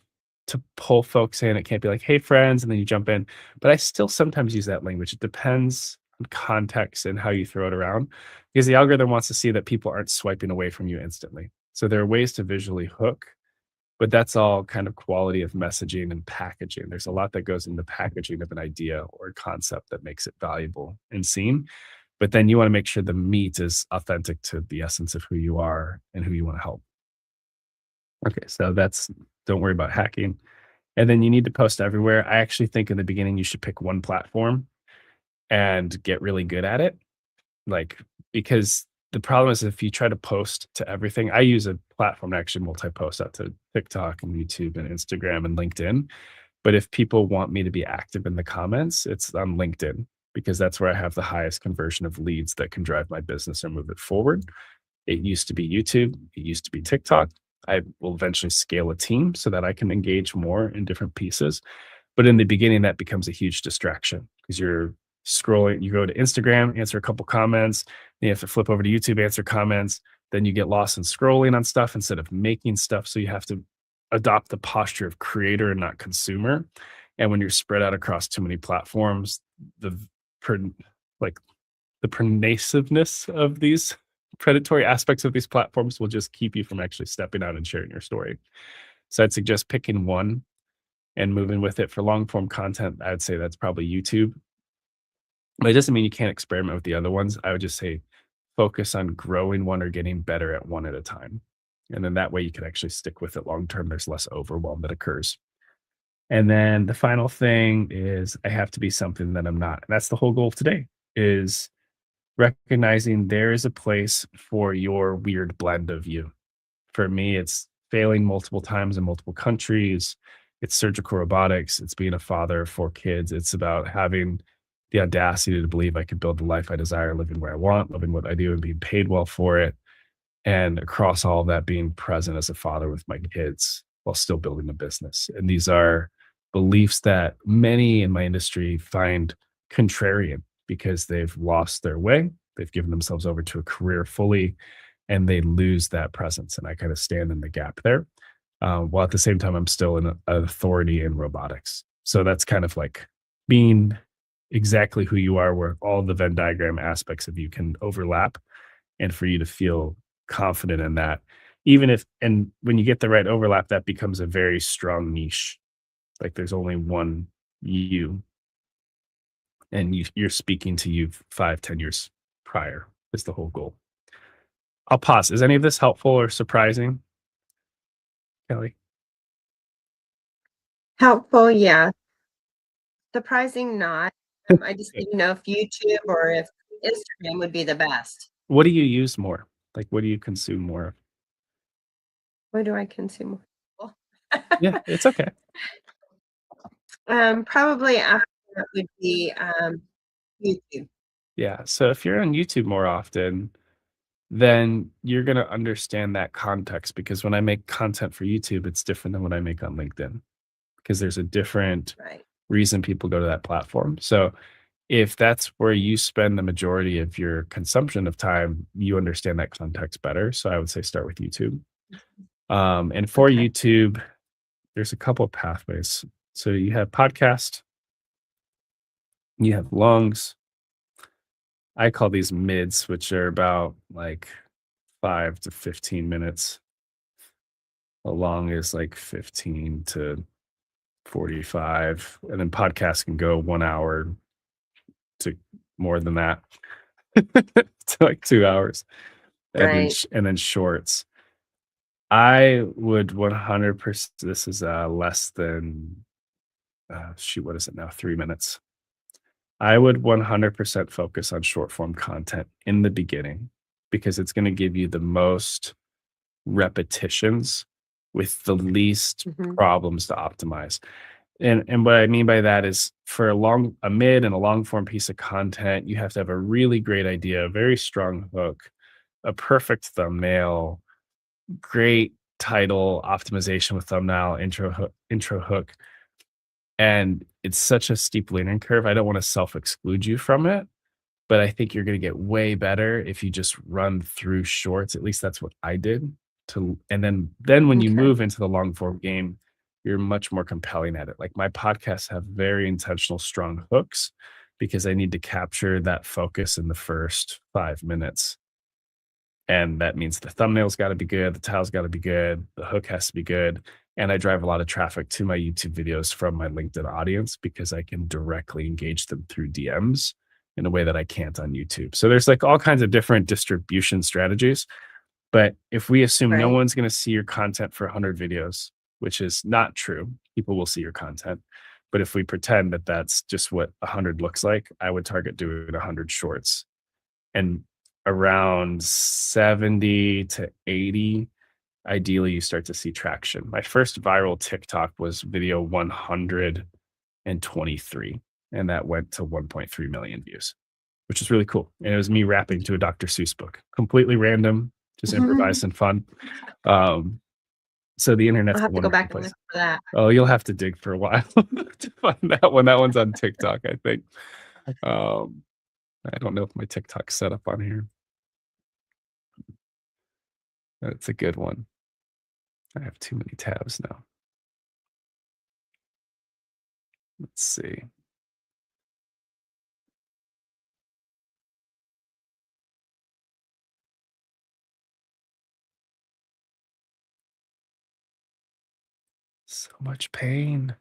to pull folks in. It can't be like, hey friends, and then you jump in. But I still sometimes use that language. It depends on context and how you throw it around, because the algorithm wants to see that people aren't swiping away from you instantly. So there are ways to visually hook, but that's all kind of quality of messaging and packaging. There's a lot that goes into packaging of an idea or concept that makes it valuable and seen. But then you want to make sure the meat is authentic to the essence of who you are and who you want to help. Okay, so don't worry about hacking. And then you need to post everywhere. I actually think in the beginning you should pick one platform and get really good at it. Like, because the problem is if you try to post to everything, I use a platform to actually multi-post out to TikTok and YouTube and Instagram and LinkedIn. But if people want me to be active in the comments, it's on LinkedIn. because that's where I have the highest conversion of leads that can drive my business or move it forward. It used to be YouTube, it used to be TikTok. I will eventually scale a team so that I can engage more in different pieces. But in the beginning, that becomes a huge distraction because you're scrolling, you go to Instagram, answer a couple comments, then you have to flip over to YouTube, answer comments, then you get lost in scrolling on stuff instead of making stuff. So you have to adopt the posture of creator and not consumer. And when you're spread out across too many platforms, the like the pervasiveness of these predatory aspects of these platforms will just keep you from actually stepping out and sharing your story. So I'd suggest picking one and moving with it. For long form content, I would say that's probably YouTube. But it doesn't mean you can't experiment with the other ones. I would just say focus on growing one or getting better at one at a time. And then that way you can actually stick with it long term. There's less overwhelm that occurs. And then the final thing is I have to be something that I'm not. And that's the whole goal of today, is recognizing there is a place for your weird blend of you. For me, it's failing multiple times in multiple countries. It's surgical robotics. It's being a father of 4 kids. It's about having the audacity to believe I could build the life I desire, living where I want, living what I do, and being paid well for it. And across all of that, being present as a father with my kids while still building a business. And these are beliefs that many in my industry find contrarian because they've lost their way. They've given themselves over to a career fully, and they lose that presence. And I kind of stand in the gap there. While at the same time, I'm still an authority in robotics. So that's kind of like being exactly who you are, where all the Venn diagram aspects of you can overlap, and for you to feel confident in that. Even if, and when you get the right overlap, that becomes a very strong niche. Like there's only one you, and you're speaking to you 5-10 years prior is the whole goal. I'll pause. Is any of this helpful or surprising, Kelly? Helpful, yeah. Surprising, not. I just didn't know if YouTube or if Instagram would be the best. What do you use more? Like, what do you consume more of? What do I consume? Yeah, it's okay. Probably after that would be YouTube. Yeah. So if you're on YouTube more often, then you're going to understand that context, because when I make content for YouTube, it's different than what I make on LinkedIn, because there's a different Right. reason people go to that platform. So if that's where you spend the majority of your consumption of time, you understand that context better. So I would say start with YouTube. And for Okay. YouTube, there's a couple of pathways. So you have podcast, you have lungs. I call these mids, which are about like 5 to 15 minutes. A long is like 15 to 45. And then podcasts can go 1 hour to more than that, to like 2 hours. And then, Right. and then shorts. I would 100%, this is less than, shoot, what is it now? 3 minutes. I would 100% focus on short form content in the beginning, because it's going to give you the most repetitions with the least Mhm. problems to optimize. And what I mean by that is, for a mid and a long form piece of content, you have to have a really great idea, a very strong hook, a perfect thumbnail, great title, optimization with thumbnail, intro hook. And it's such a steep learning curve. I don't want to self-exclude you from it, but I think you're going to get way better if you just run through shorts. At least that's what I did. And then when you Okay. move into the long form game, you're much more compelling at it. Like my podcasts have very intentional, strong hooks, because I need to capture that focus in the first 5 minutes. And that means the thumbnail's got to be good, the title's got to be good, the hook has to be good. And I drive a lot of traffic to my YouTube videos from my LinkedIn audience, because I can directly engage them through DMs in a way that I can't on YouTube. So there's like all kinds of different distribution strategies. But if we assume no Right. one's going to see your content for 100 videos, which is not true, people will see your content. But if we pretend that that's just what 100 looks like, I would target doing 100 shorts. And around 70 to 80, ideally, you start to see traction. My first viral TikTok was video 123. and that went to 1.3 million views, which is really cool. And it was me rapping to a Dr. Seuss book, completely random, just improvised and fun. So the internet's I'll have a to go wonderful back and place. look for that. Oh, you'll have to dig for a while to find that one. That one's on TikTok, I think. I don't know if my TikTok's set up on here. That's a good one. I have too many tabs now. Let's see. So much pain.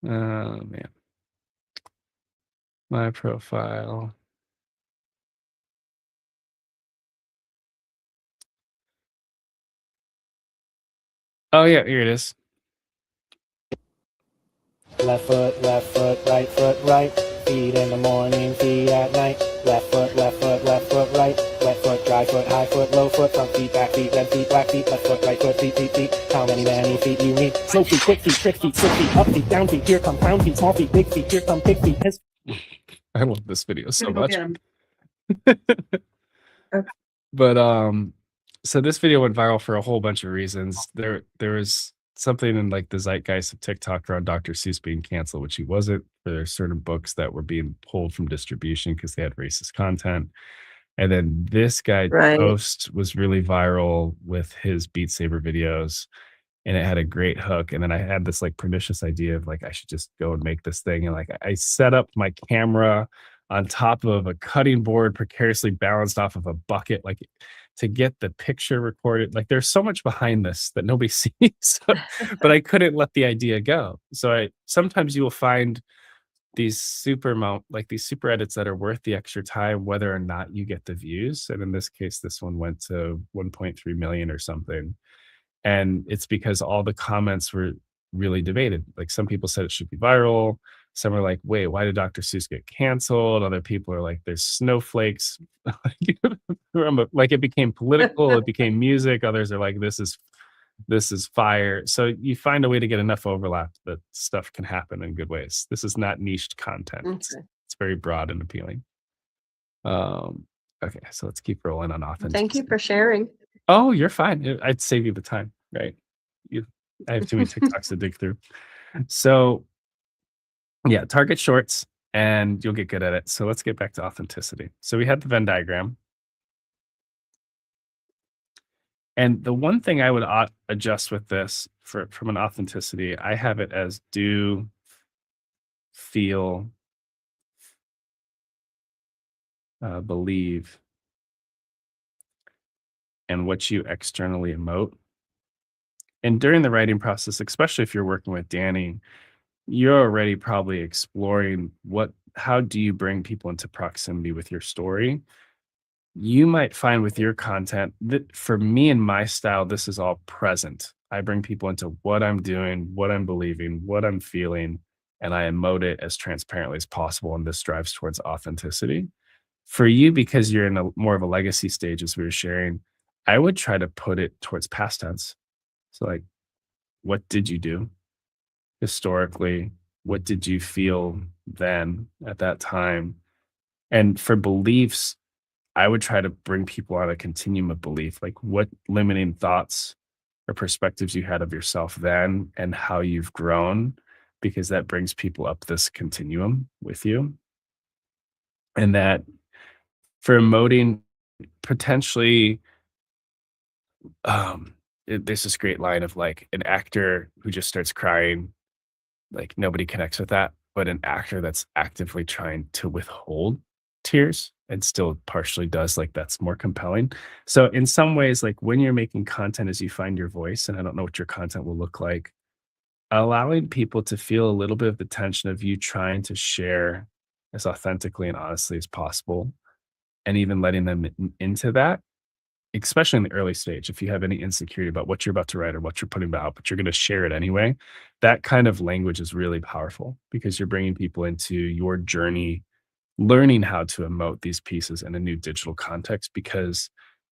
Oh man. My profile. Oh yeah, here it is. Left foot, right foot, right. Feet in the morning, feet at night. Left foot, right. Wet foot, dry foot, high foot, low foot. Front feet, back feet, red feet, black feet. Left foot, right foot, feet, feet, feet. How many feet you need? Slow feet, quick feet, trick feet, sick feet, up feet, down feet. Here come clown feet, small feet, big feet. Here come pig feet. I love this video so Gonna go much. get 'em. But so this video went viral for a whole bunch of reasons. There was something in like the zeitgeist of TikTok around Dr. Seuss being canceled, which he wasn't. There are certain books that were being pulled from distribution because they had racist content. And then this guy Right. Toast was really viral with his Beat Saber videos, and it had a great hook. And then I had this like pernicious idea of like I should just go and make this thing. And like I set up my camera on top of a cutting board precariously balanced off of a bucket, like to get the picture recorded. Like there's so much behind this that nobody sees, but I couldn't let the idea go. So sometimes you will find these super edits that are worth the extra time, whether or not you get the views. And in this case, this one went to 1.3 million or something. And it's because all the comments were really debated. Like some people said it should be viral. Some are like, wait, why did Dr. Seuss get canceled? Other people are like, there's snowflakes. Like it became political, it became music. Others are like, this is fire. So you find a way to get enough overlap that stuff can happen in good ways. This is not niched content. Okay. It's very broad and appealing. Okay, so let's keep rolling on authenticity. Thank you for sharing. Oh, you're fine. I'd save you the time, right? I have too many TikToks to dig through. So yeah, target shorts and you'll get good at it. So let's get back to authenticity. So we had the Venn diagram. And the one thing I would adjust with this from an authenticity, I have it as do, feel, believe, and what you externally emote. And during the writing process, especially if you're working with Danny, you're already probably exploring how do you bring people into proximity with your story. You might find with your content that for me and my style, this is all present. I bring people into what I'm doing, what I'm believing, what I'm feeling, and I emote it as transparently as possible. And this drives towards authenticity. For you, because you're in more of a legacy stage, as we were sharing, I would try to put it towards past tense. So like, what did you do historically? What did you feel then at that time? And for beliefs, I would try to bring people on a continuum of belief, like what limiting thoughts or perspectives you had of yourself then and how you've grown, because that brings people up this continuum with you. And that for emoting, potentially, there's this great line of like an actor who just starts crying, like nobody connects with that, but an actor that's actively trying to withhold tears and still partially does, like that's more compelling. So in some ways, like when you're making content as you find your voice, and I don't know what your content will look like, allowing people to feel a little bit of the tension of you trying to share as authentically and honestly as possible, and even letting them into that especially in the early stage, if you have any insecurity about what you're about to write or what you're putting out, but you're going to share it anyway, that kind of language is really powerful because you're bringing people into your journey, learning how to emote these pieces in a new digital context because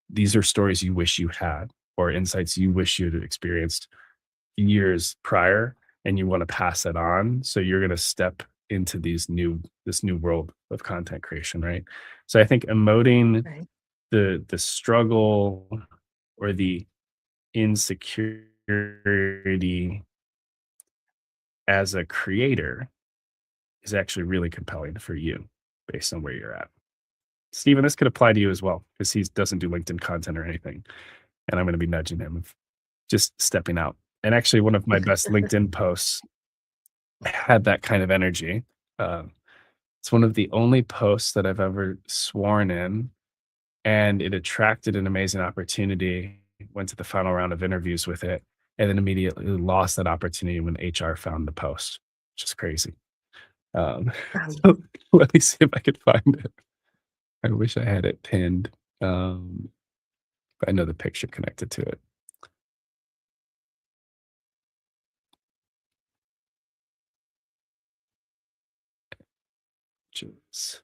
these are stories you wish you had or insights you wish you'd experienced years prior, and you want to pass it on. So you're going to step into this new world of content creation, right? So I think emoting Right. the struggle or the insecurity as a creator is actually really compelling for you based on where you're at. Stephen, this could apply to you as well because he doesn't do LinkedIn content or anything. And I'm going to be nudging him of just stepping out. And actually, one of my best LinkedIn posts had that kind of energy. It's one of the only posts that I've ever sworn in, and it attracted an amazing opportunity. Went to the final round of interviews with it, and then immediately lost that opportunity when HR found the post, which is crazy. So let me see if I could find it. I wish I had it pinned. But I know the picture connected to it. Jeez.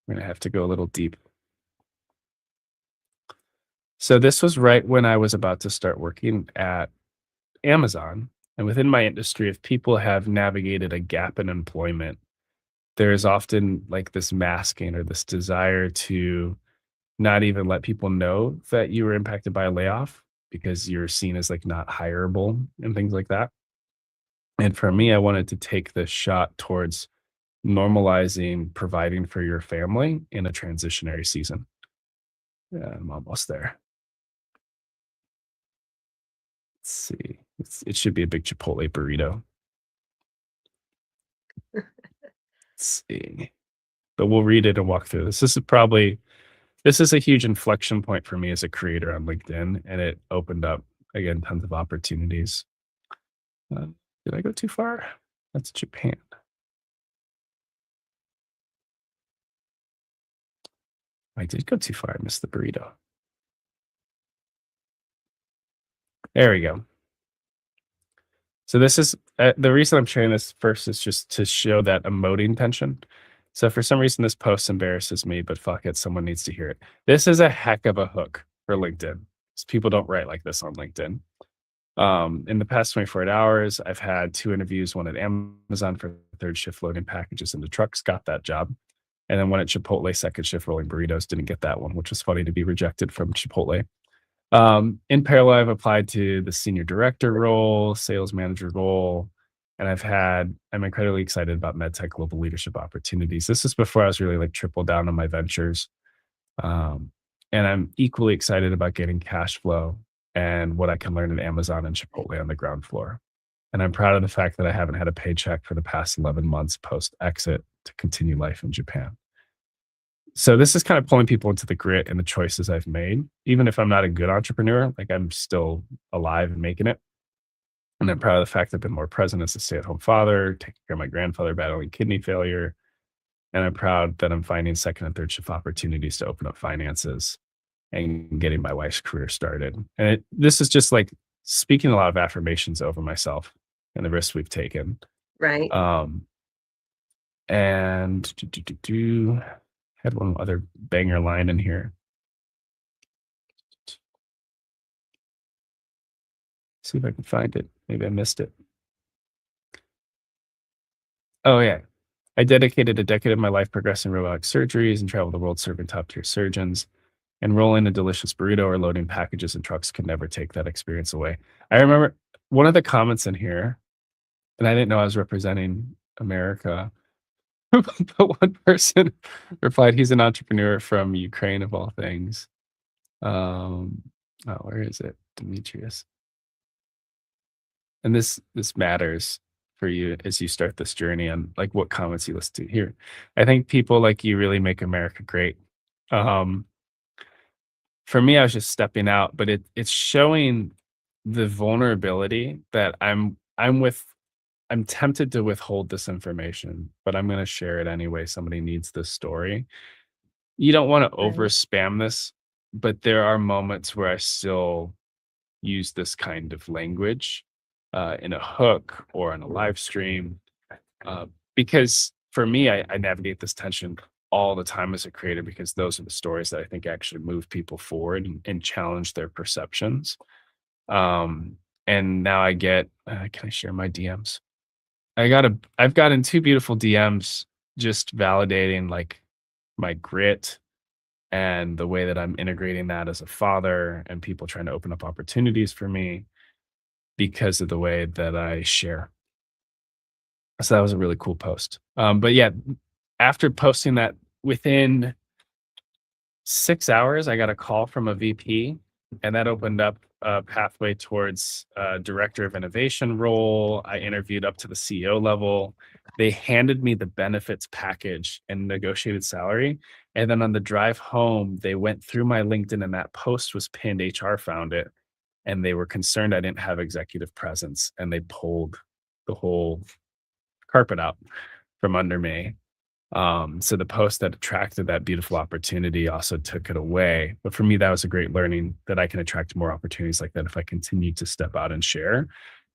I'm gonna have to go a little deep. So this was right when I was about to start working at Amazon. And within my industry, if people have navigated a gap in employment, there is often like this masking or this desire to not even let people know that you were impacted by a layoff because you're seen as like not hireable and things like that. And for me, I wanted to take this shot towards normalizing providing for your family in a transitionary season. Yeah, I'm almost there. Let's see. It should be a big Chipotle burrito. Let's see. But we'll read it and walk through this. This is a huge inflection point for me as a creator on LinkedIn, and it opened up again tons of opportunities. Did I go too far? That's Japan. I did go too far. I missed the burrito. There we go. So this is the reason I'm sharing this first is just to show that emoting tension. So for some reason, this post embarrasses me, but fuck it, someone needs to hear it. This is a heck of a hook for LinkedIn. People don't write like this on LinkedIn. In the past 24 hours, I've had 2 interviews, one at Amazon for third shift loading packages into trucks, got that job. And then one at Chipotle, second shift rolling burritos, didn't get that one, which was funny to be rejected from Chipotle. In parallel, I've applied to the senior director role, sales manager role, and I'm incredibly excited about MedTech global leadership opportunities. This is before I was really like triple down on my ventures. And I'm equally excited about getting cash flow and what I can learn at Amazon and Chipotle on the ground floor. And I'm proud of the fact that I haven't had a paycheck for the past 11 months post exit to continue life in Japan. So this is kind of pulling people into the grit and the choices I've made. Even if I'm not a good entrepreneur, like I'm still alive and making it. And I'm proud of the fact I've been more present as a stay-at-home father, taking care of my grandfather battling kidney failure. And I'm proud that I'm finding second and third shift opportunities to open up finances and getting my wife's career started. And this is just like speaking a lot of affirmations over myself and the risks we've taken. Right. And had one other banger line in here. See if I can find it. Maybe I missed it. Oh yeah. I dedicated a decade of my life progressing robotic surgeries and traveled the world serving top tier surgeons. And rolling a delicious burrito or loading packages in trucks could never take that experience away. I remember one of the comments in here, and I didn't know I was representing America. But one person replied, he's an entrepreneur from Ukraine of all things. Where is it? Demetrius. And this matters for you as you start this journey on like what comments you listen to here. I think people like you really make America great. For me, I was just stepping out, but it's showing the vulnerability that I'm tempted to withhold this information, but I'm going to share it anyway. Somebody needs this story. You don't want to over spam this but there are moments where I still use this kind of language in a hook or in a live stream. Because for me, I navigate this tension all the time as a creator because those are the stories that I think actually move people forward and challenge their perceptions. And now I get, can I share my DMs? I've gotten two beautiful DMs just validating like my grit and the way that I'm integrating that as a father and people trying to open up opportunities for me because of the way that I share. So that was a really cool post. But yeah, after posting that, within 6 hours, I got a call from a VP, and that opened up a pathway towards a director of innovation role. I interviewed up to the CEO level. They handed me the benefits package and negotiated salary. And then on the drive home, they went through my LinkedIn, and that post was pinned. HR found it, and they were concerned I didn't have executive presence, and they pulled the whole carpet out from under me. So the post that attracted that beautiful opportunity also took it away. But for me, that was a great learning that I can attract more opportunities like that if I continue to step out and share.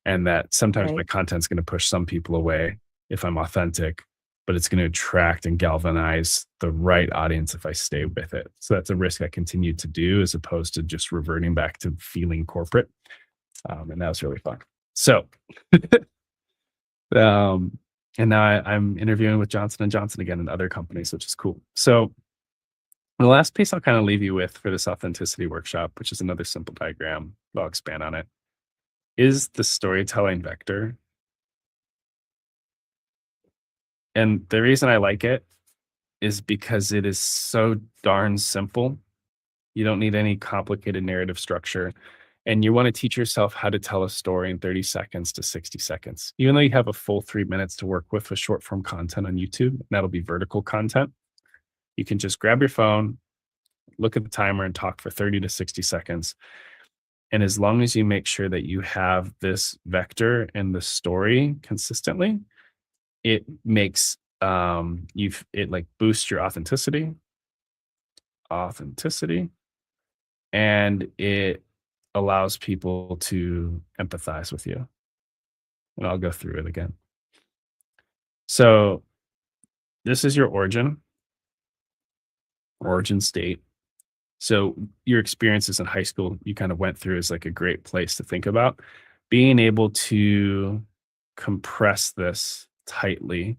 And that sometimes my Right. content's going to push some people away if I'm authentic, but it's going to attract and galvanize the right audience if I stay with it. So that's a risk I continue to do as opposed to just reverting back to feeling corporate. And that was really fun. So and now I'm interviewing with Johnson & Johnson again and other companies, which is cool. So the last piece I'll kind of leave you with for this authenticity workshop, which is another simple diagram, I'll expand on it, is the storytelling vector. And the reason I like it is because it is so darn simple. You don't need any complicated narrative structure. And you want to teach yourself how to tell a story in 30 seconds to 60 seconds. Even though you have a full 3 minutes to work with short form content on YouTube, and that'll be vertical content, you can just grab your phone, look at the timer, and talk for 30 to 60 seconds. And as long as you make sure that you have this vector and the story consistently, it makes it like boosts your authenticity, and it allows people to empathize with you. And I'll go through it again. So this is your origin state. So your experiences in high school you kind of went through is like a great place to think about. Being able to compress this tightly,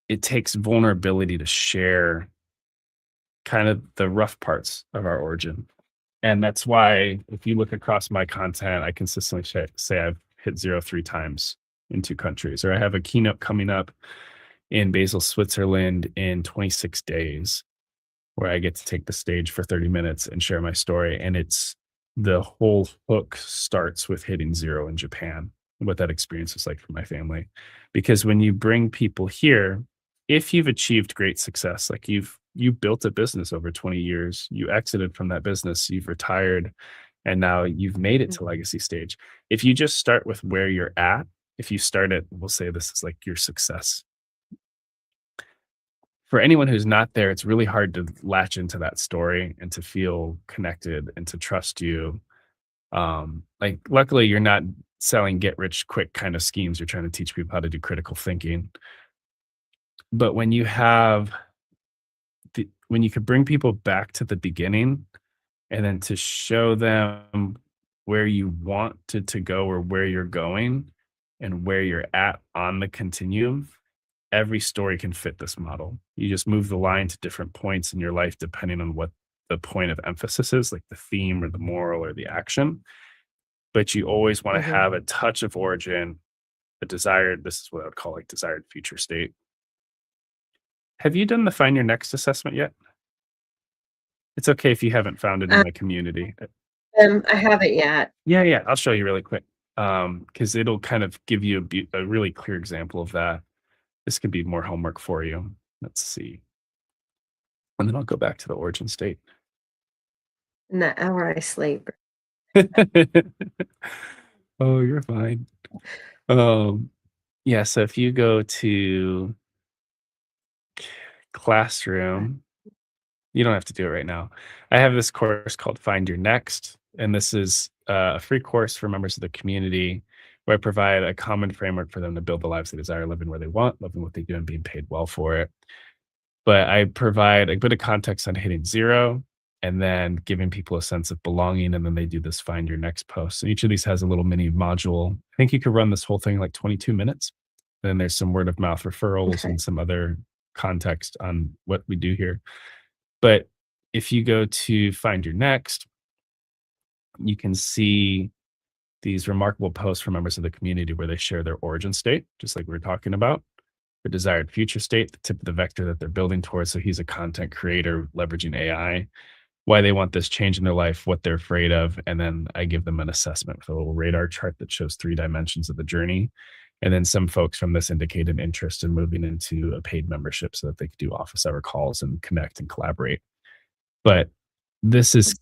it takes vulnerability to share kind of the rough parts of our origin. And that's why if you look across my content, I consistently say I've hit 0 3 times in 2 countries, or I have a keynote coming up in Basel, Switzerland in 26 days, where I get to take the stage for 30 minutes and share my story. And it's the whole hook starts with hitting 0 in Japan, what that experience is like for my family. Because when you bring people here, if you've achieved great success, like you built a business over 20 years, you exited from that business, you've retired, and now you've made it to legacy stage. If you just start with where you're at, if you start at, we'll say this is like your success. For anyone who's not there, it's really hard to latch into that story and to feel connected and to trust you. Like, luckily, you're not selling get rich quick kind of schemes. You're trying to teach people how to do critical thinking. But when you have when you could bring people back to the beginning and then to show them where you wanted to go or where you're going and where you're at on the continuum, every story can fit this model. You just move the line to different points in your life depending on what the point of emphasis is, like the theme or the moral or the action. But you always want to have a touch of origin, a desired, this is what I would call like desired future state. Have you done the Find Your Next assessment yet? It's okay if you haven't found it in my community. I haven't yet. Yeah, I'll show you really quick, because it'll kind of give you a really clear example of that. This could be more homework for you. Let's see. And then I'll go back to the origin state. In the hour I sleep. Oh, you're fine. Yeah, so if you go to Classroom, You don't have to do it right now. I have this course called Find Your Next, and this is a free course for members of the community where I provide a common framework for them to build the lives they desire, living where they want, loving what they do, and being paid well for it. But I provide a bit of context on hitting zero and then giving people a sense of belonging. And then they do this Find Your Next post. And each of these has a little mini module. I think you could run this whole thing like 22 minutes. Then there's some word of mouth referrals Okay. and some other context on what we do here. But if you go to Find Your Next, you can see these remarkable posts from members of the community where they share their origin state, just like we were talking about, their desired future state, the tip of the vector that they're building towards. So he's a content creator leveraging AI, why they want this change in their life, what they're afraid of. And then I give them an assessment with a little radar chart that shows 3 dimensions of the journey. And then some folks from this indicated interest in moving into a paid membership so that they could do office hour calls and connect and collaborate. But this is,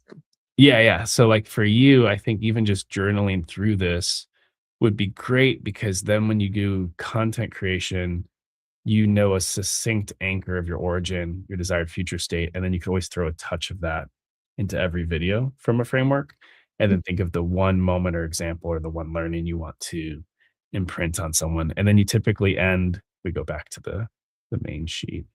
yeah. So like for you, I think even just journaling through this would be great because then when you do content creation, you know a succinct anchor of your origin, your desired future state, and then you can always throw a touch of that into every video from a framework, and then think of the one moment or example or the one learning you want to imprint on someone. And then you typically end, we go back to the main sheet.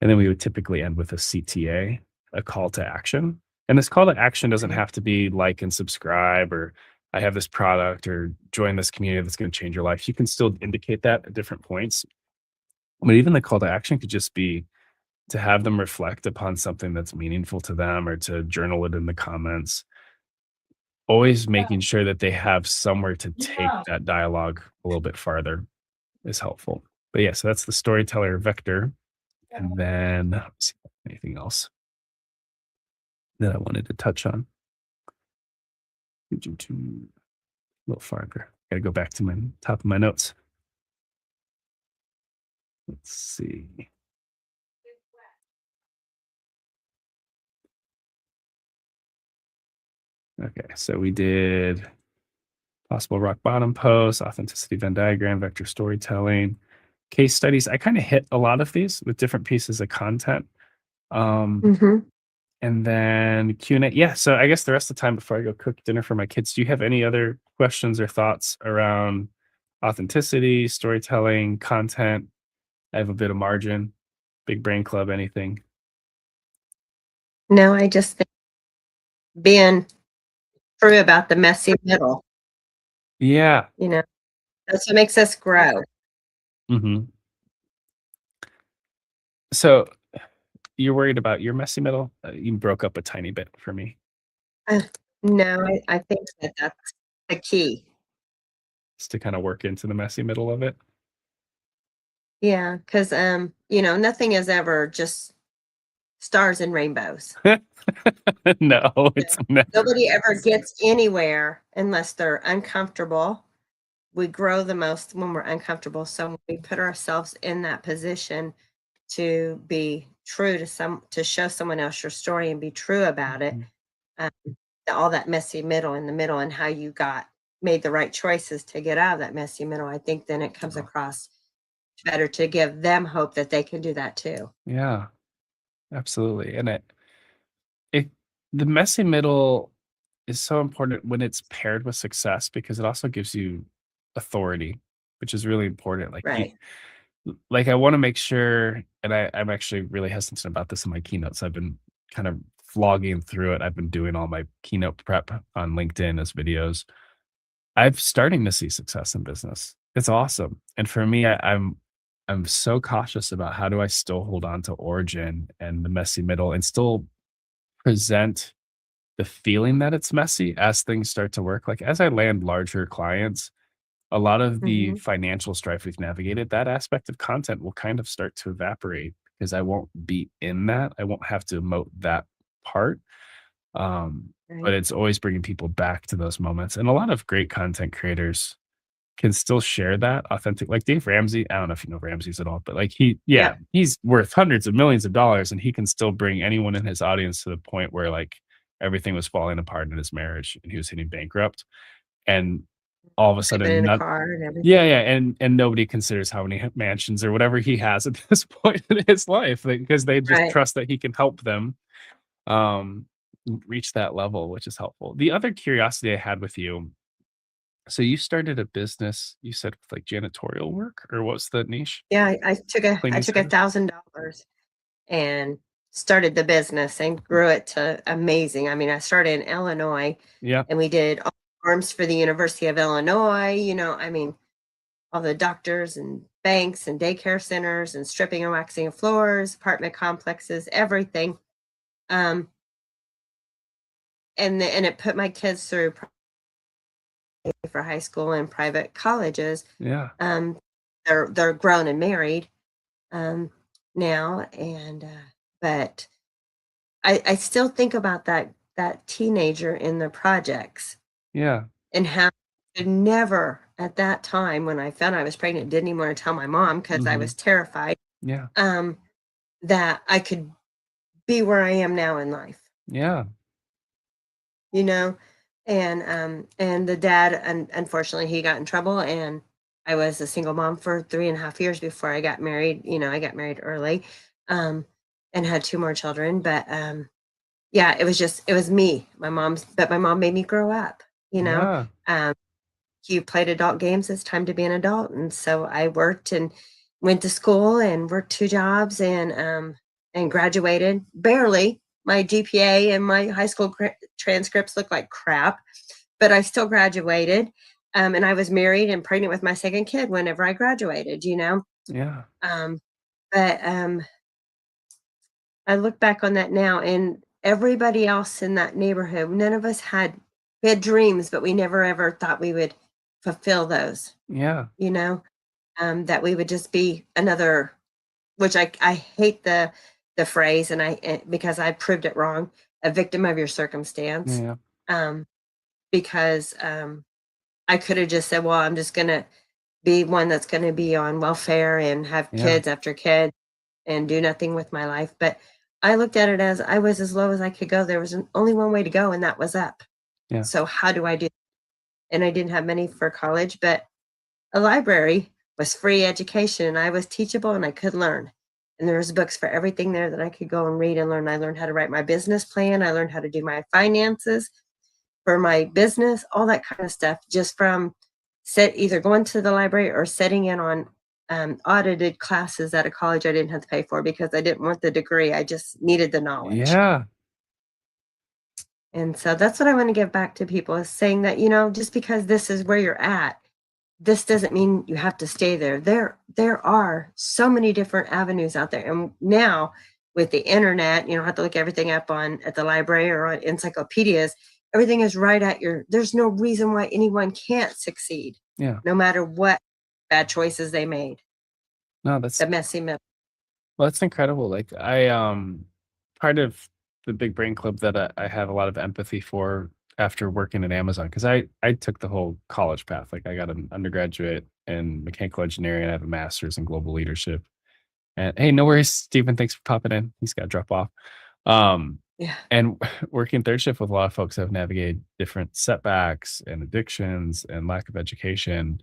And then we would typically end with a CTA, a call to action. And this call to action doesn't have to be like and subscribe or I have this product or join this community that's going to change your life. You can still indicate that at different points. But even the call to action could just be to have them reflect upon something that's meaningful to them or to journal it in the comments. Always making sure that they have somewhere to take that dialogue a little bit farther is helpful. But yeah, so that's the storyteller vector. And then let's see anything else that I wanted to touch on. A little farther. Got to go back to my top of my notes. Let's see. Okay, so we did possible rock bottom post, authenticity Venn diagram, vector storytelling, case studies. I kind of hit a lot of these with different pieces of content. Mm-hmm. And then Q&A. Yeah, so I guess the rest of the time before I go cook dinner for my kids, do you have any other questions or thoughts around authenticity, storytelling, content? I have a bit of margin, Big Brain Club, anything? No, I just think being true about the messy middle, Yeah. that's what makes us grow. hmm So you're worried about your messy middle? You broke up a tiny bit for me. No, I think that's the key. Just to kind of work into the messy middle of it. Yeah, because nothing is ever just stars and rainbows. No, it's never. Nobody ever gets anywhere unless they're uncomfortable. We grow the most when we're uncomfortable. So we put ourselves in that position to be true to show someone else your story and be true about it. All that messy middle in the middle and how you made the right choices to get out of that messy middle. I think then it comes across better to give them hope that they can do that too. Yeah, absolutely. And the messy middle is so important when it's paired with success because it also gives you authority, which is really important. Right. Like I want to make sure, and I'm actually really hesitant about this in my keynotes. I've been kind of vlogging through it. I've been doing all my keynote prep on LinkedIn as videos. I'm starting to see success in business. It's awesome. And for me, I'm so cautious about how do I still hold on to origin and the messy middle and still present the feeling that it's messy as things start to work. Like as I land larger clients, a lot of the financial strife we've navigated, that aspect of content will kind of start to evaporate because I won't be in that. I won't have to emote that part. But it's always bringing people back to those moments. And a lot of great content creators can still share that authentic, like Dave Ramsey. I don't know if you know Ramsey's at all, but like he's worth hundreds of millions of dollars and he can still bring anyone in his audience to the point where like everything was falling apart in his marriage and he was hitting bankrupt. And all of a Sleeping sudden in a not, car and everything. yeah, and nobody considers how many mansions or whatever he has at this point in his life, because they just Right. trust that he can help them um reach that level, which is helpful. The other curiosity I had with you, so you started a business, you said, with like janitorial work, or what's the niche? Yeah, I Cleaning took service? $1,000 and started the business and grew it to amazing. I mean, I started in Illinois Yeah. and we did all the forms for the University of Illinois, I mean, all the doctors and banks and daycare centers and stripping and waxing of floors, apartment complexes, everything. Um, and it put my kids through for high school and private colleges. Yeah. They're grown and married now, and but I still think about that teenager in the projects Yeah. and how I never at that time when I found I was pregnant didn't even want to tell my mom because I Mhm. was terrified Yeah. that I could be where I am now in life, Yeah. you know? And the dad, unfortunately, he got in trouble, and I was a single mom for 3.5 years before I got married. I got married early, um, and had two more children. But yeah, it was me. But my mom made me grow up. Yeah. Um, you played adult games. It's time to be an adult, and so I worked and went to school and worked two jobs and graduated barely. My GPA and my high school transcripts look like crap, but I still graduated. And I was married and pregnant with my second kid whenever I graduated. Yeah. Um, but I look back on that now, and everybody else in that neighborhood, none of us we had dreams, but we never ever thought we would fulfill those. Yeah. That we would just be another, which I hate the phrase, because I proved it wrong, a victim of your circumstance. Yeah. Because I could have just said, well, I'm just gonna be one that's gonna be on welfare and have Yeah. kids after kids and do nothing with my life. But I looked at it as I was as low as I could go. There was only one way to go, and that was up. Yeah. So how do I do? And I didn't have money for college, but a library was free education, and I was teachable and I could learn. And there was books for everything there that I could go and read and learn. I learned how to write my business plan. I learned how to do my finances for my business, all that kind of stuff, just from either going to the library or setting in on audited classes at a college I didn't have to pay for because I didn't want the degree. I just needed the knowledge. Yeah. And so that's what I want to give back to people, is saying that, just because this is where you're at, this doesn't mean you have to stay there. There are so many different avenues out there. And now with the internet, you don't have to look everything up at the library or on encyclopedias. Everything is right at there's no reason why anyone can't succeed. Yeah. No matter what bad choices they made. No, that's The messy middle. Well, that's incredible. Like part of the Big Brain Club that I have a lot of empathy for after working at Amazon, because I took the whole college path. Like I got an undergraduate in mechanical engineering, and I have a master's in global leadership. And hey, no worries, Stephen. Thanks for popping in. He's got to drop off. Yeah. And working third shift with a lot of folks that have navigated different setbacks and addictions and lack of education.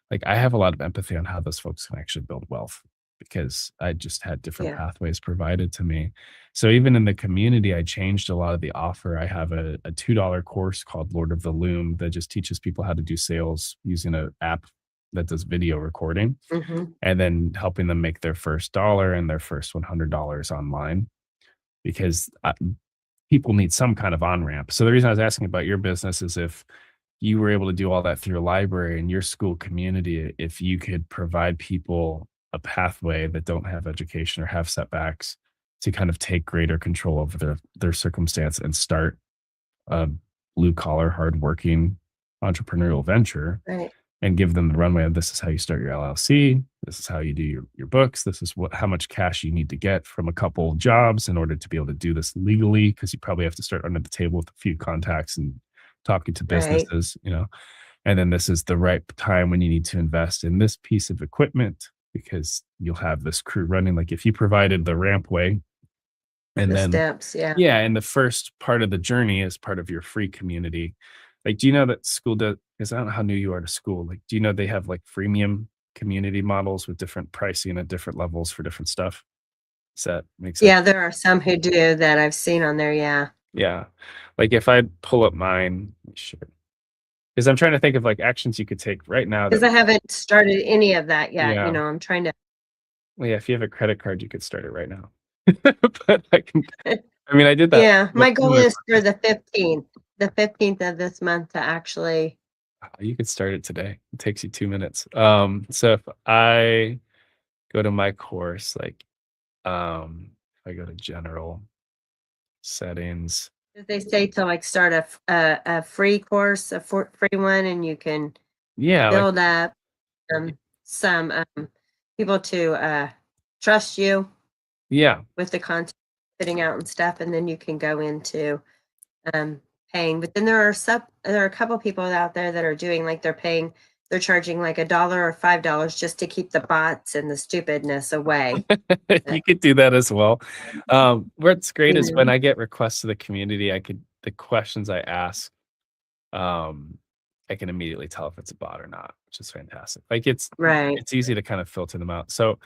Like I have a lot of empathy on how those folks can actually build wealth, because I just had different Yeah. pathways provided to me. So even in the community, I changed a lot of the offer. I have a $2 course called Lord of the Loom that just teaches people how to do sales using an app that does video recording, hmm and then helping them make their first dollar and their first $100 online, because people need some kind of on-ramp. So the reason I was asking about your business is if you were able to do all that through a library in your school community, if you could provide people a pathway that don't have education or have setbacks to kind of take greater control over their circumstance and start a blue collar, hardworking entrepreneurial venture, Right. and give them the runway of, this is how you start your LLC. This is how you do your books. This is how much cash you need to get from a couple jobs in order to be able to do this legally. Cause you probably have to start under the table with a few contacts and talking to Right. businesses, and then this is the right time when you need to invest in this piece of equipment, because you'll have this crew running. Like if you provided the rampway, and The then steps. Yeah. yeah, and the first part of the journey is part of your free community. Like, do you know that because I don't know how new you are to school. Like, do you know they have like freemium community models with different pricing at different levels for different stuff? Does that make sense? Yeah, there are some who do that I've seen on there. Yeah. Yeah. Like if I pull up mine, because I'm trying to think of like actions you could take right now. Because I haven't started any of that yet. Yeah. I'm trying to. Well, yeah, if you have a credit card, you could start it right now. But I mean, I did that. Yeah, my goal with- is for the 15th of this month to actually. You could start it today. It takes you 2 minutes. So if I go to my course, like, if I go to general settings, They say to like start a free course, free one, and you can yeah, like, build up some people to trust you yeah, with the content putting out and stuff, and then you can go into paying. But then there are a couple people out there that are doing like they're charging like $1 or $5 just to keep the bots and the stupidness away. you could do that as well. What's great is when Mhm. I get requests to the community, the questions I ask, I can immediately tell if it's a bot or not, which is fantastic. Like Right. it's easy to kind of filter them out. So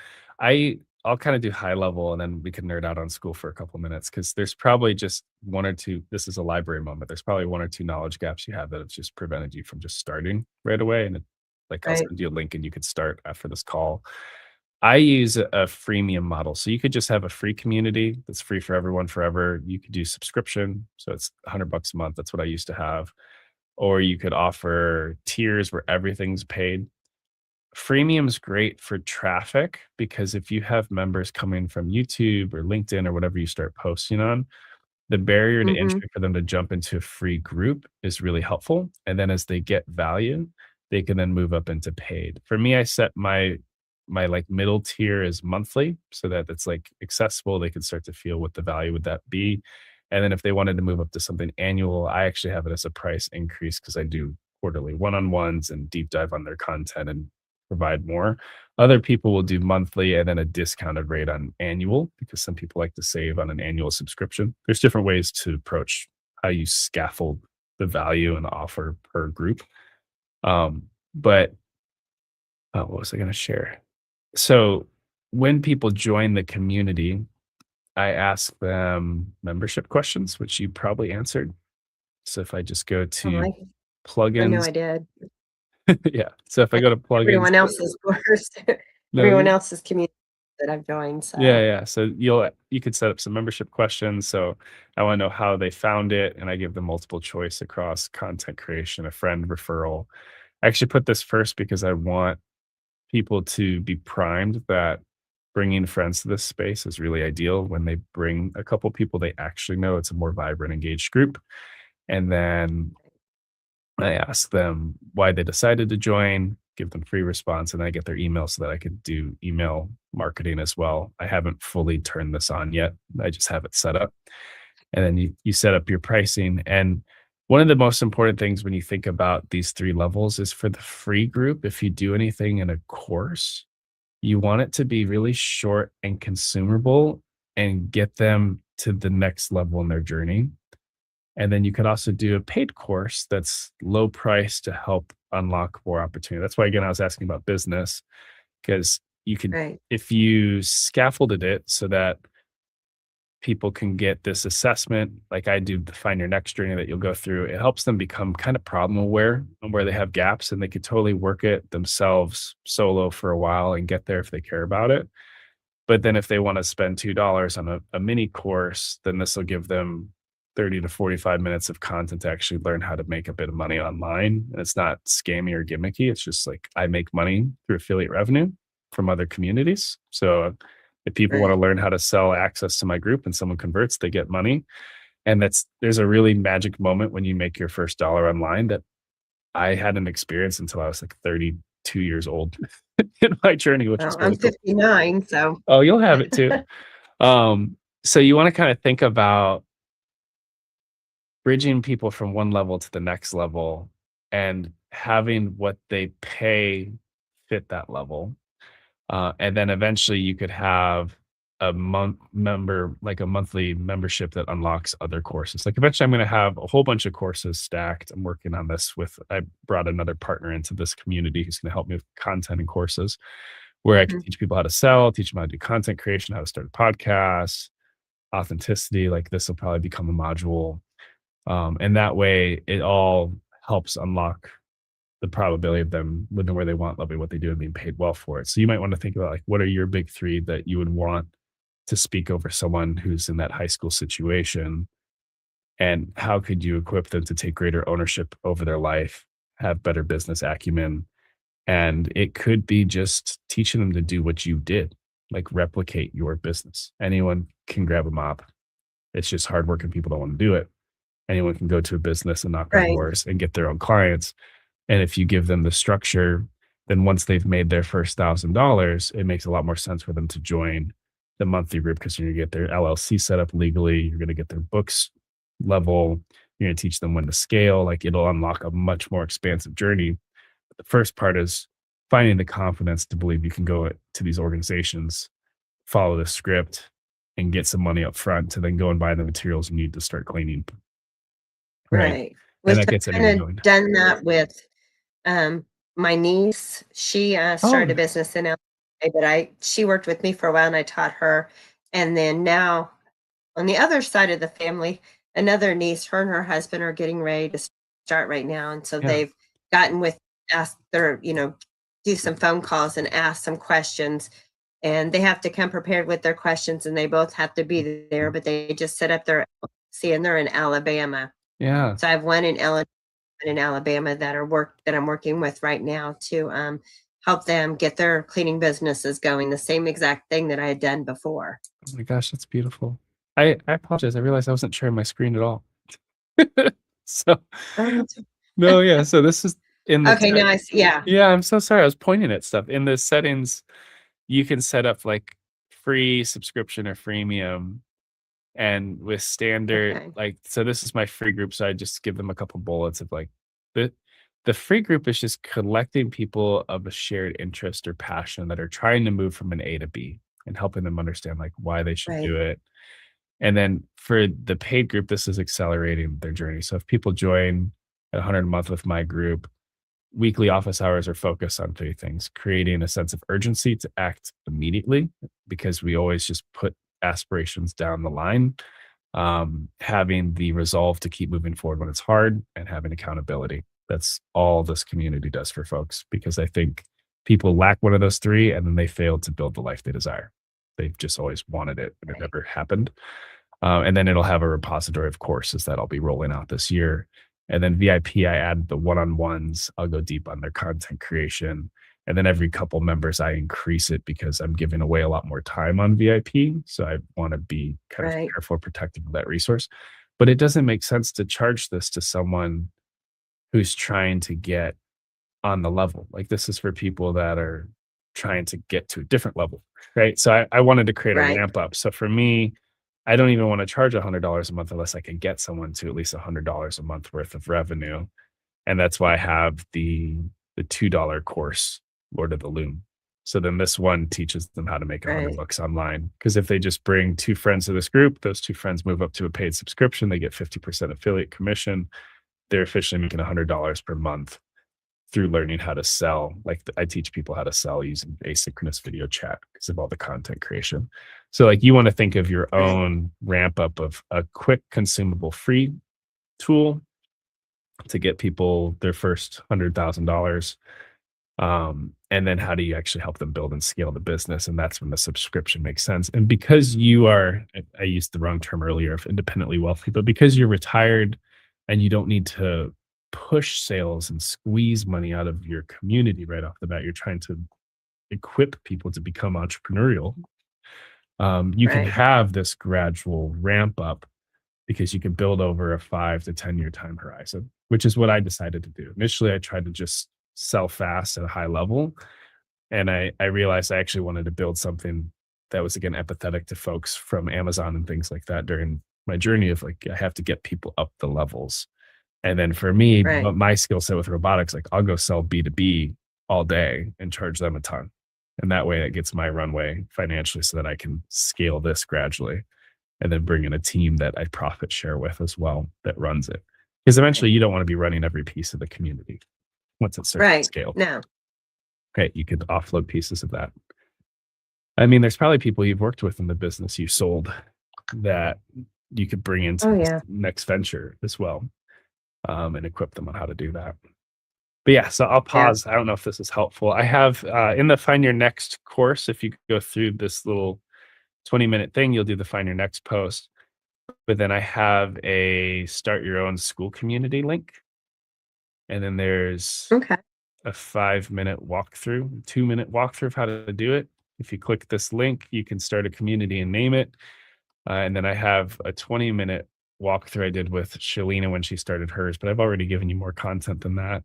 I'll kind of do high level and then we can nerd out on school for a couple minutes because there's probably just one or two. This is a library moment. There's probably one or two knowledge gaps you have that have just prevented you from just starting right away. And I'll Right. send you a link and you could start after this call. I use a freemium model. So you could just have a free community that's free for everyone forever. You could do subscription. So it's $100 a month. That's what I used to have. Or you could offer tiers where everything's paid. Freemium is great for traffic because if you have members coming from YouTube or LinkedIn or whatever you start posting on, the barrier to Mhm. entry for them to jump into a free group is really helpful. And then as they get value, they can then move up into paid. For me, I set my like middle tier is monthly so that it's like accessible. They can start to feel what the value would that be. And then if they wanted to move up to something annual, I actually have it as a price increase because I do quarterly one-on-ones and deep dive on their content and provide more. Other people will do monthly and then a discounted rate on annual because some people like to save on an annual subscription. There's different ways to approach how you scaffold the value and the offer per group. But what was I going to share? So when people join the community, I ask them membership questions, which you probably answered. So if I just go Oh, to I know plugins, I did. yeah. So if I go to plugins, Everyone else's course, No, everyone you- else's community that I've joined. So yeah. So you could set up some membership questions. So I want to know how they found it, and I give them multiple choice across content creation, a friend referral. I actually put this first because I want people to be primed that bringing friends to this space is really ideal. When they bring a couple people they actually know, it's a more vibrant, engaged group. And then I ask them why they decided to join, give them free response, and I get their email so that I can do email marketing as well. I haven't fully turned this on yet. I just have it set up. And then you set up your pricing. And one of the most important things when you think about these 3 levels is for the free group, if you do anything in a course, you want it to be really short and consumable and get them to the next level in their journey. And then you could also do a paid course that's low price to help unlock more opportunity. That's why, again, I was asking about business because you could, right. if you scaffolded it so that people can get this assessment, like I do the Find Your Next journey that you'll go through, it helps them become kind of problem aware on where they have gaps and they could totally work it themselves solo for a while and get there if they care about it. But then if they want to spend $2 on a mini course, then this will give them 30 to 45 minutes of content to actually learn how to make a bit of money online. And it's not scammy or gimmicky. It's just like I make money through affiliate revenue from other communities. So if people want to learn how to sell access to my group and someone converts, they get money. And there's a really magic moment when you make your first dollar online that I hadn't experienced until I was like 32 years old in my journey, which is Well, I'm really cool. 59, so Oh, you'll have it too. So you want to kind of think about bridging people from one level to the next level and having what they pay fit that level. And then eventually you could have a monthly membership that unlocks other courses. Like eventually I'm going to have a whole bunch of courses stacked. I'm working on this I brought another partner into this community who's going to help me with content and courses where I can Mhm. teach people how to sell, teach them how to do content creation, how to start a podcast, authenticity. Like this will probably become a module. And that way it all helps unlock the probability of them living where they want, loving what they do, and being paid well for it. So you might want to think about like, what are your big three that you would want to speak over someone who's in that high school situation? And how could you equip them to take greater ownership over their life, have better business acumen? And it could be just teaching them to do what you did, like replicate your business. Anyone can grab a mop. It's just hardworking people don't want to do it. Anyone can go to a business and knock on Right. doors and get their own clients. And if you give them the structure, then once they've made their first $1,000, it makes a lot more sense for them to join the monthly group because you're going to get their LLC set up legally. You're going to get their books level. You're going to teach them when to scale. Like it'll unlock a much more expansive journey. But the first part is finding the confidence to believe you can go to these organizations, follow the script, and get some money up front to then go and buy the materials you need to start cleaning. Right. Right. And Which that gets I've anyone kind going. of done that with my niece. She started a Oh, business in LA, but she worked with me for a while and I taught her. And then now on the other side of the family, another niece, her and her husband are getting ready to start right now. And so yeah. they've gotten with ask their, do some phone calls and ask some questions. And they have to come prepared with their questions and they both have to be there, but they just set up their LLC and they're in Alabama. Yeah. So I have one in Illinois and in Alabama that I'm working with right now to help them get their cleaning businesses going. The same exact thing that I had done before. Oh my gosh, that's beautiful. I apologize. I realized I wasn't sharing my screen at all. So no, yeah. So this is in the Okay, te- nice. Yeah. yeah, I'm so sorry. I was pointing at stuff. In the settings, you can set up like free subscription or freemium. And with standard, Okay. like, so this is my free group. So I just give them a couple bullets of like the free group is just collecting people of a shared interest or passion that are trying to move from an A to B and helping them understand like why they should Right. do it. And then for the paid group, this is accelerating their journey. So if people join at 100 a month with my group, weekly office hours are focused on three things: creating a sense of urgency to act immediately, because we always just put aspirations down the line, having the resolve to keep moving forward when it's hard, and having accountability. That's all this community does for folks, because I think people lack one of those three and then they fail to build the life they desire. They've just always wanted it and it Right. never happened. And then it'll have a repository of courses that I'll be rolling out this year. And then VIP, I add the one-on-ones. I'll go deep on their content creation. And then every couple members, I increase it because I'm giving away a lot more time on VIP. So I want to be kind of Right. careful, protective of that resource. But it doesn't make sense to charge this to someone who's trying to get on the level. Like this is for people that are trying to get to a different level, right? So I wanted to create a Right. ramp up. So for me, I don't even want to charge $100 a month unless I can get someone to at least $100 a month worth of revenue. And that's why I have the $2 course, Lord of the Loom. So then this one teaches them how to make Right. $100 online. Because if they just bring 2 friends to this group, those 2 friends move up to a paid subscription, they get 50% affiliate commission. They're officially making $100 per month through learning how to sell. Like I teach people how to sell using asynchronous video chat because of all the content creation. So like you want to think of your Right. own ramp up of a quick consumable free tool to get people their first $100,000. And then how do you actually help them build and scale the business? And that's when the subscription makes sense. And because you are, I used the wrong term earlier of independently wealthy, but because you're retired and you don't need to push sales and squeeze money out of your community right off the bat, you're trying to equip people to become entrepreneurial. You can Right. have this gradual ramp up because you can build over a 5 to 10 year time horizon, which is what I decided to do. Initially, I tried to just sell fast at a high level. And I realized I actually wanted to build something that was, again, empathetic to folks from Amazon and things like that during my journey of like, I have to get people up the levels. And then for me, Right. my skill set with robotics, like I'll go sell B2B all day and charge them a ton. And that way it gets my runway financially so that I can scale this gradually and then bring in a team that I profit share with as well that runs it. Because eventually you don't want to be running every piece of the community once it starts to Right. scale. No. Okay, you could offload pieces of that. I mean, there's probably people you've worked with in the business you sold that you could bring into Oh, this yeah. next venture as well, and equip them on how to do that. But yeah, so I'll pause. I don't know if this is helpful. I have in the Find Your Next course, if you go through this little 20-minute thing, you'll do the Find Your Next post. But then I have a Start Your Own School Community link. And then there's Okay. a 5-minute walkthrough, 2-minute walkthrough of how to do it. If you click this link, you can start a community and name it. And then I have a 20-minute walkthrough I did with Shalina when she started hers, but I've already given you more content than that.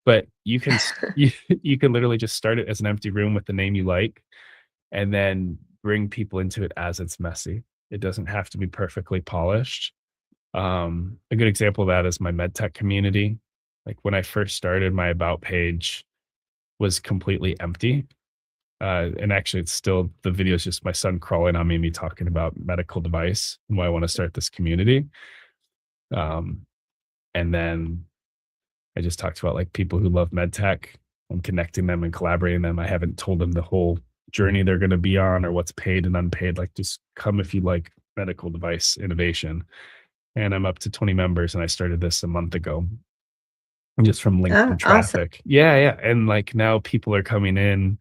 But you can you can literally just start it as an empty room with the name you like, and then bring people into it as it's messy. It doesn't have to be perfectly polished. A good example of that is my medtech community. Like when I first started, my about page was completely empty. And actually, it's still the video is just my son crawling on me talking about medical device and why I want to start this community. And then I just talked about like people who love medtech and connecting them and collaborating them. I haven't told them the whole journey they're going to be on or what's paid and unpaid. Like, just come if you like medical device innovation. And I'm up to 20 members, and I started this a month ago, just from LinkedIn Awesome. traffic. Yeah. And like now people are coming in,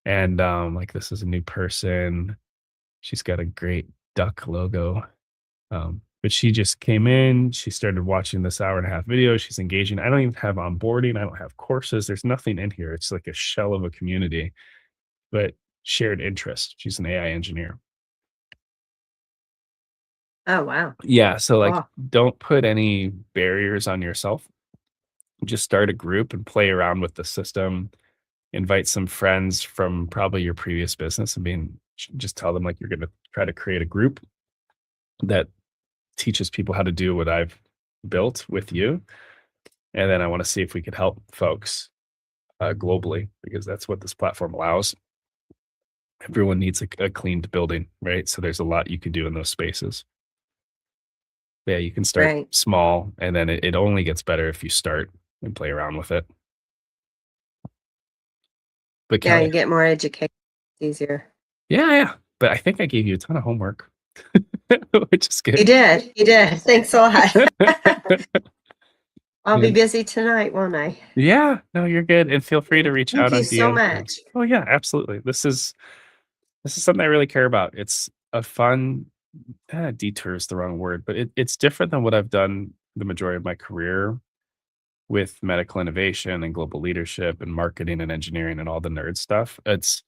and like this is a new person. She's got a great duck logo. But she just came in, she started watching this 1.5-hour video. She's engaging. I don't even have onboarding. I don't have courses. There's nothing in here. It's like a shell of a community, but shared interest. She's an AI engineer. Oh, wow. Yeah. So like, Wow. don't put any barriers on yourself. Just start a group and play around with the system. Invite some friends from probably your previous business and just tell them like you're going to try to create a group that teaches people how to do what I've built with you. And then I want to see if we could help folks globally, because that's what this platform allows. Everyone needs a cleaned building, right? So there's a lot you can do in those spaces. Yeah, you can start Right. small, and then it only gets better if you start and play around with it. But Yeah, Kelly, you get more education. It's easier. yeah. But I think I gave you a ton of homework, which is good. You did. Thanks a lot. I'll be busy tonight, won't I? Yeah, no, you're good. And feel free to reach Thank out on you so DM. much. Oh yeah, absolutely. This is something I really care about. It's a fun detour is the wrong word, but it's different than what I've done the majority of my career with medical innovation and global leadership and marketing and engineering and all the nerd stuff. It's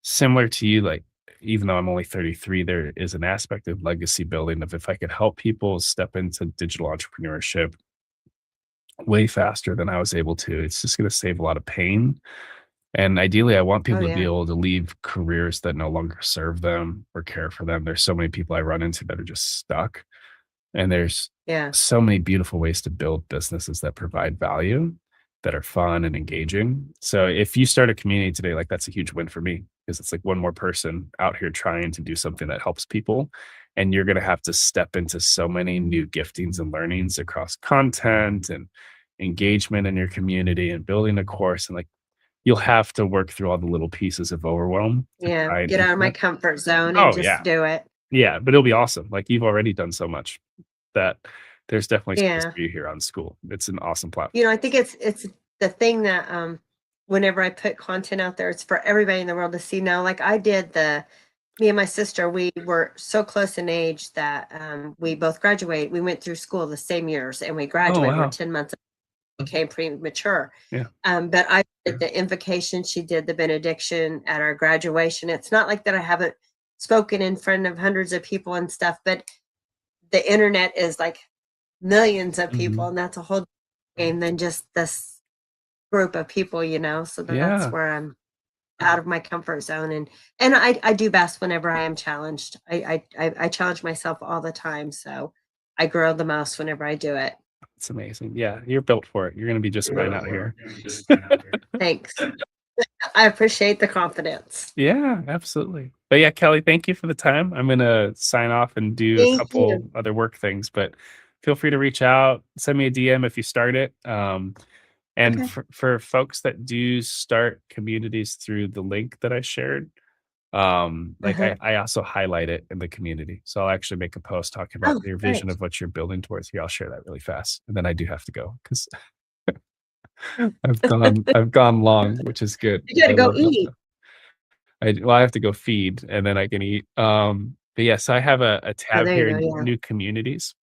similar to you, like, even though I'm only 33, there is an aspect of legacy building of if I could help people step into digital entrepreneurship way faster than I was able to, it's just going to save a lot of pain. And ideally, I want people Oh, to be yeah. able to leave careers that no longer serve them or care for them. There's so many people I run into that are just stuck. And there's Yeah. so many beautiful ways to build businesses that provide value, that are fun and engaging. So if you start a community today, like, that's a huge win for me, because it's like one more person out here trying to do something that helps people. And you're going to have to step into so many new giftings and learnings across content and engagement in your community and building a course. And like, you'll have to work through all the little pieces of overwhelm. to Yeah. try and Get out of my implement. comfort zone Oh, and just yeah. do it. Yeah, but it'll be awesome. Like, you've already done so much that there's definitely space Yeah. for you here on School. It's an awesome platform. I think it's the thing that whenever I put content out there, it's for everybody in the world to see now. Like I did me and my sister, we were so close in age that we both graduated. We went through school the same years and we graduated. wow. We're 10 months became premature. Yeah. But I did the invocation, she did the benediction at our graduation. It's not like that I haven't spoken in front of hundreds of people and stuff, but the internet is like millions of people, and that's a whole game than just this group of people, so that's Yeah. where I'm out of my comfort zone, and I do best whenever I am challenged. I challenge myself all the time, so I grow the most whenever I do it. It's amazing. Yeah, you're built for it. You're going to be just fine out here. Thanks. I appreciate the confidence. Yeah, absolutely. But yeah, Kelly, thank you for the time. I'm gonna sign off and do a Thank couple you. other work things, but feel free to reach out, send me a DM if you start it. And Okay. for folks that do start communities through the link that I shared, like Uh-huh. I also highlight it in the community. So I'll actually make a post talking about Oh, your great. vision of what you're building towards. Here, I'll share that really fast. And then I do have to go because I've gone long, which is good. You gotta I go love this eat. stuff. I have to go feed and then I can eat. But yes, I have a Oh, tab there you here, go, yeah. new communities.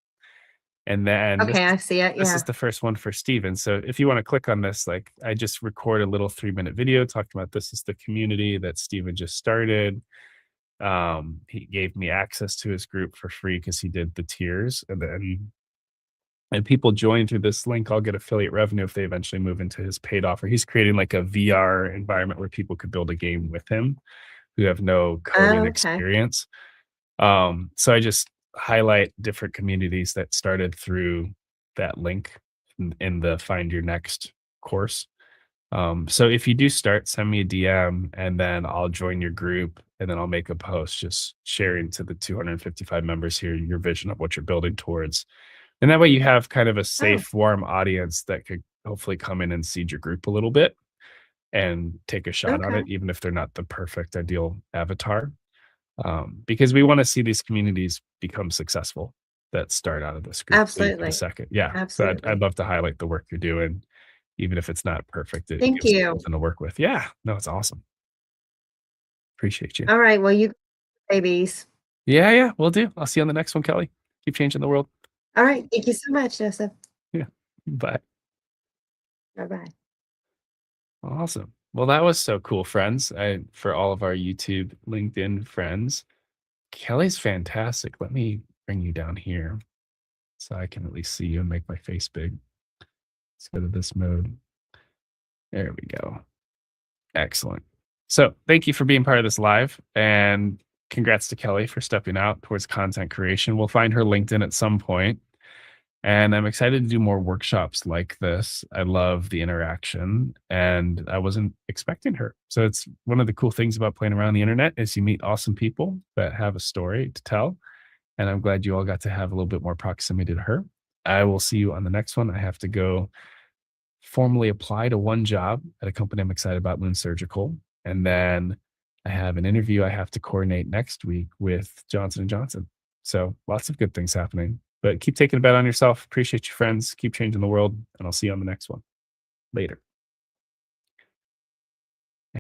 And then Okay, I see it, this yeah. is the first one for Steven. So if you want to click on this, like I just record a little 3-minute video talking about this is the community that Steven just started. He gave me access to his group for free because he did the tiers. And people join through this link, I'll get affiliate revenue if they eventually move into his paid offer. He's creating like a VR environment where people could build a game with him who have no coding Oh, okay. experience. So I just highlight different communities that started through that link in the Find Your Next course. So if you do start, send me a DM and then I'll join your group and then I'll make a post just sharing to the 255 members here your vision of what you're building towards. And that way you have kind of a Oh, safe, warm audience that could hopefully come in and seed your group a little bit and take a shot on okay. it, even if they're not the perfect ideal avatar. Because we want to see these communities become successful that start out of this group. So you get a Absolutely. second. Yeah. So I'd Absolutely. love to highlight the work you're doing, even if it's not perfect. It Thank gives me you. something to work with. Yeah. No, it's awesome. Appreciate you. All right, well, you babies. Yeah. Yeah. We'll do. I'll see you on the next one, Kelly. Keep changing the world. All right, thank you so much, Joseph. Yeah. Bye. Bye-bye. Awesome. Well, that was so cool, friends. For all of our YouTube, LinkedIn friends, Kelly's fantastic. Let me bring you down here so I can at least see you and make my face big. Let's go to this mode. There we go. Excellent. So thank you for being part of this live and congrats to Kelly for stepping out towards content creation. We'll find her LinkedIn at some point. And I'm excited to do more workshops like this. I love the interaction and I wasn't expecting her. So it's one of the cool things about playing around the internet is you meet awesome people that have a story to tell. And I'm glad you all got to have a little bit more proximity to her. I will see you on the next one. I have to go formally apply to one job at a company I'm excited about, Moon Surgical. And then I have an interview I have to coordinate next week with Johnson & Johnson. So lots of good things happening. But keep taking a bet on yourself. Appreciate you, friends. Keep changing the world. And I'll see you on the next one. Later.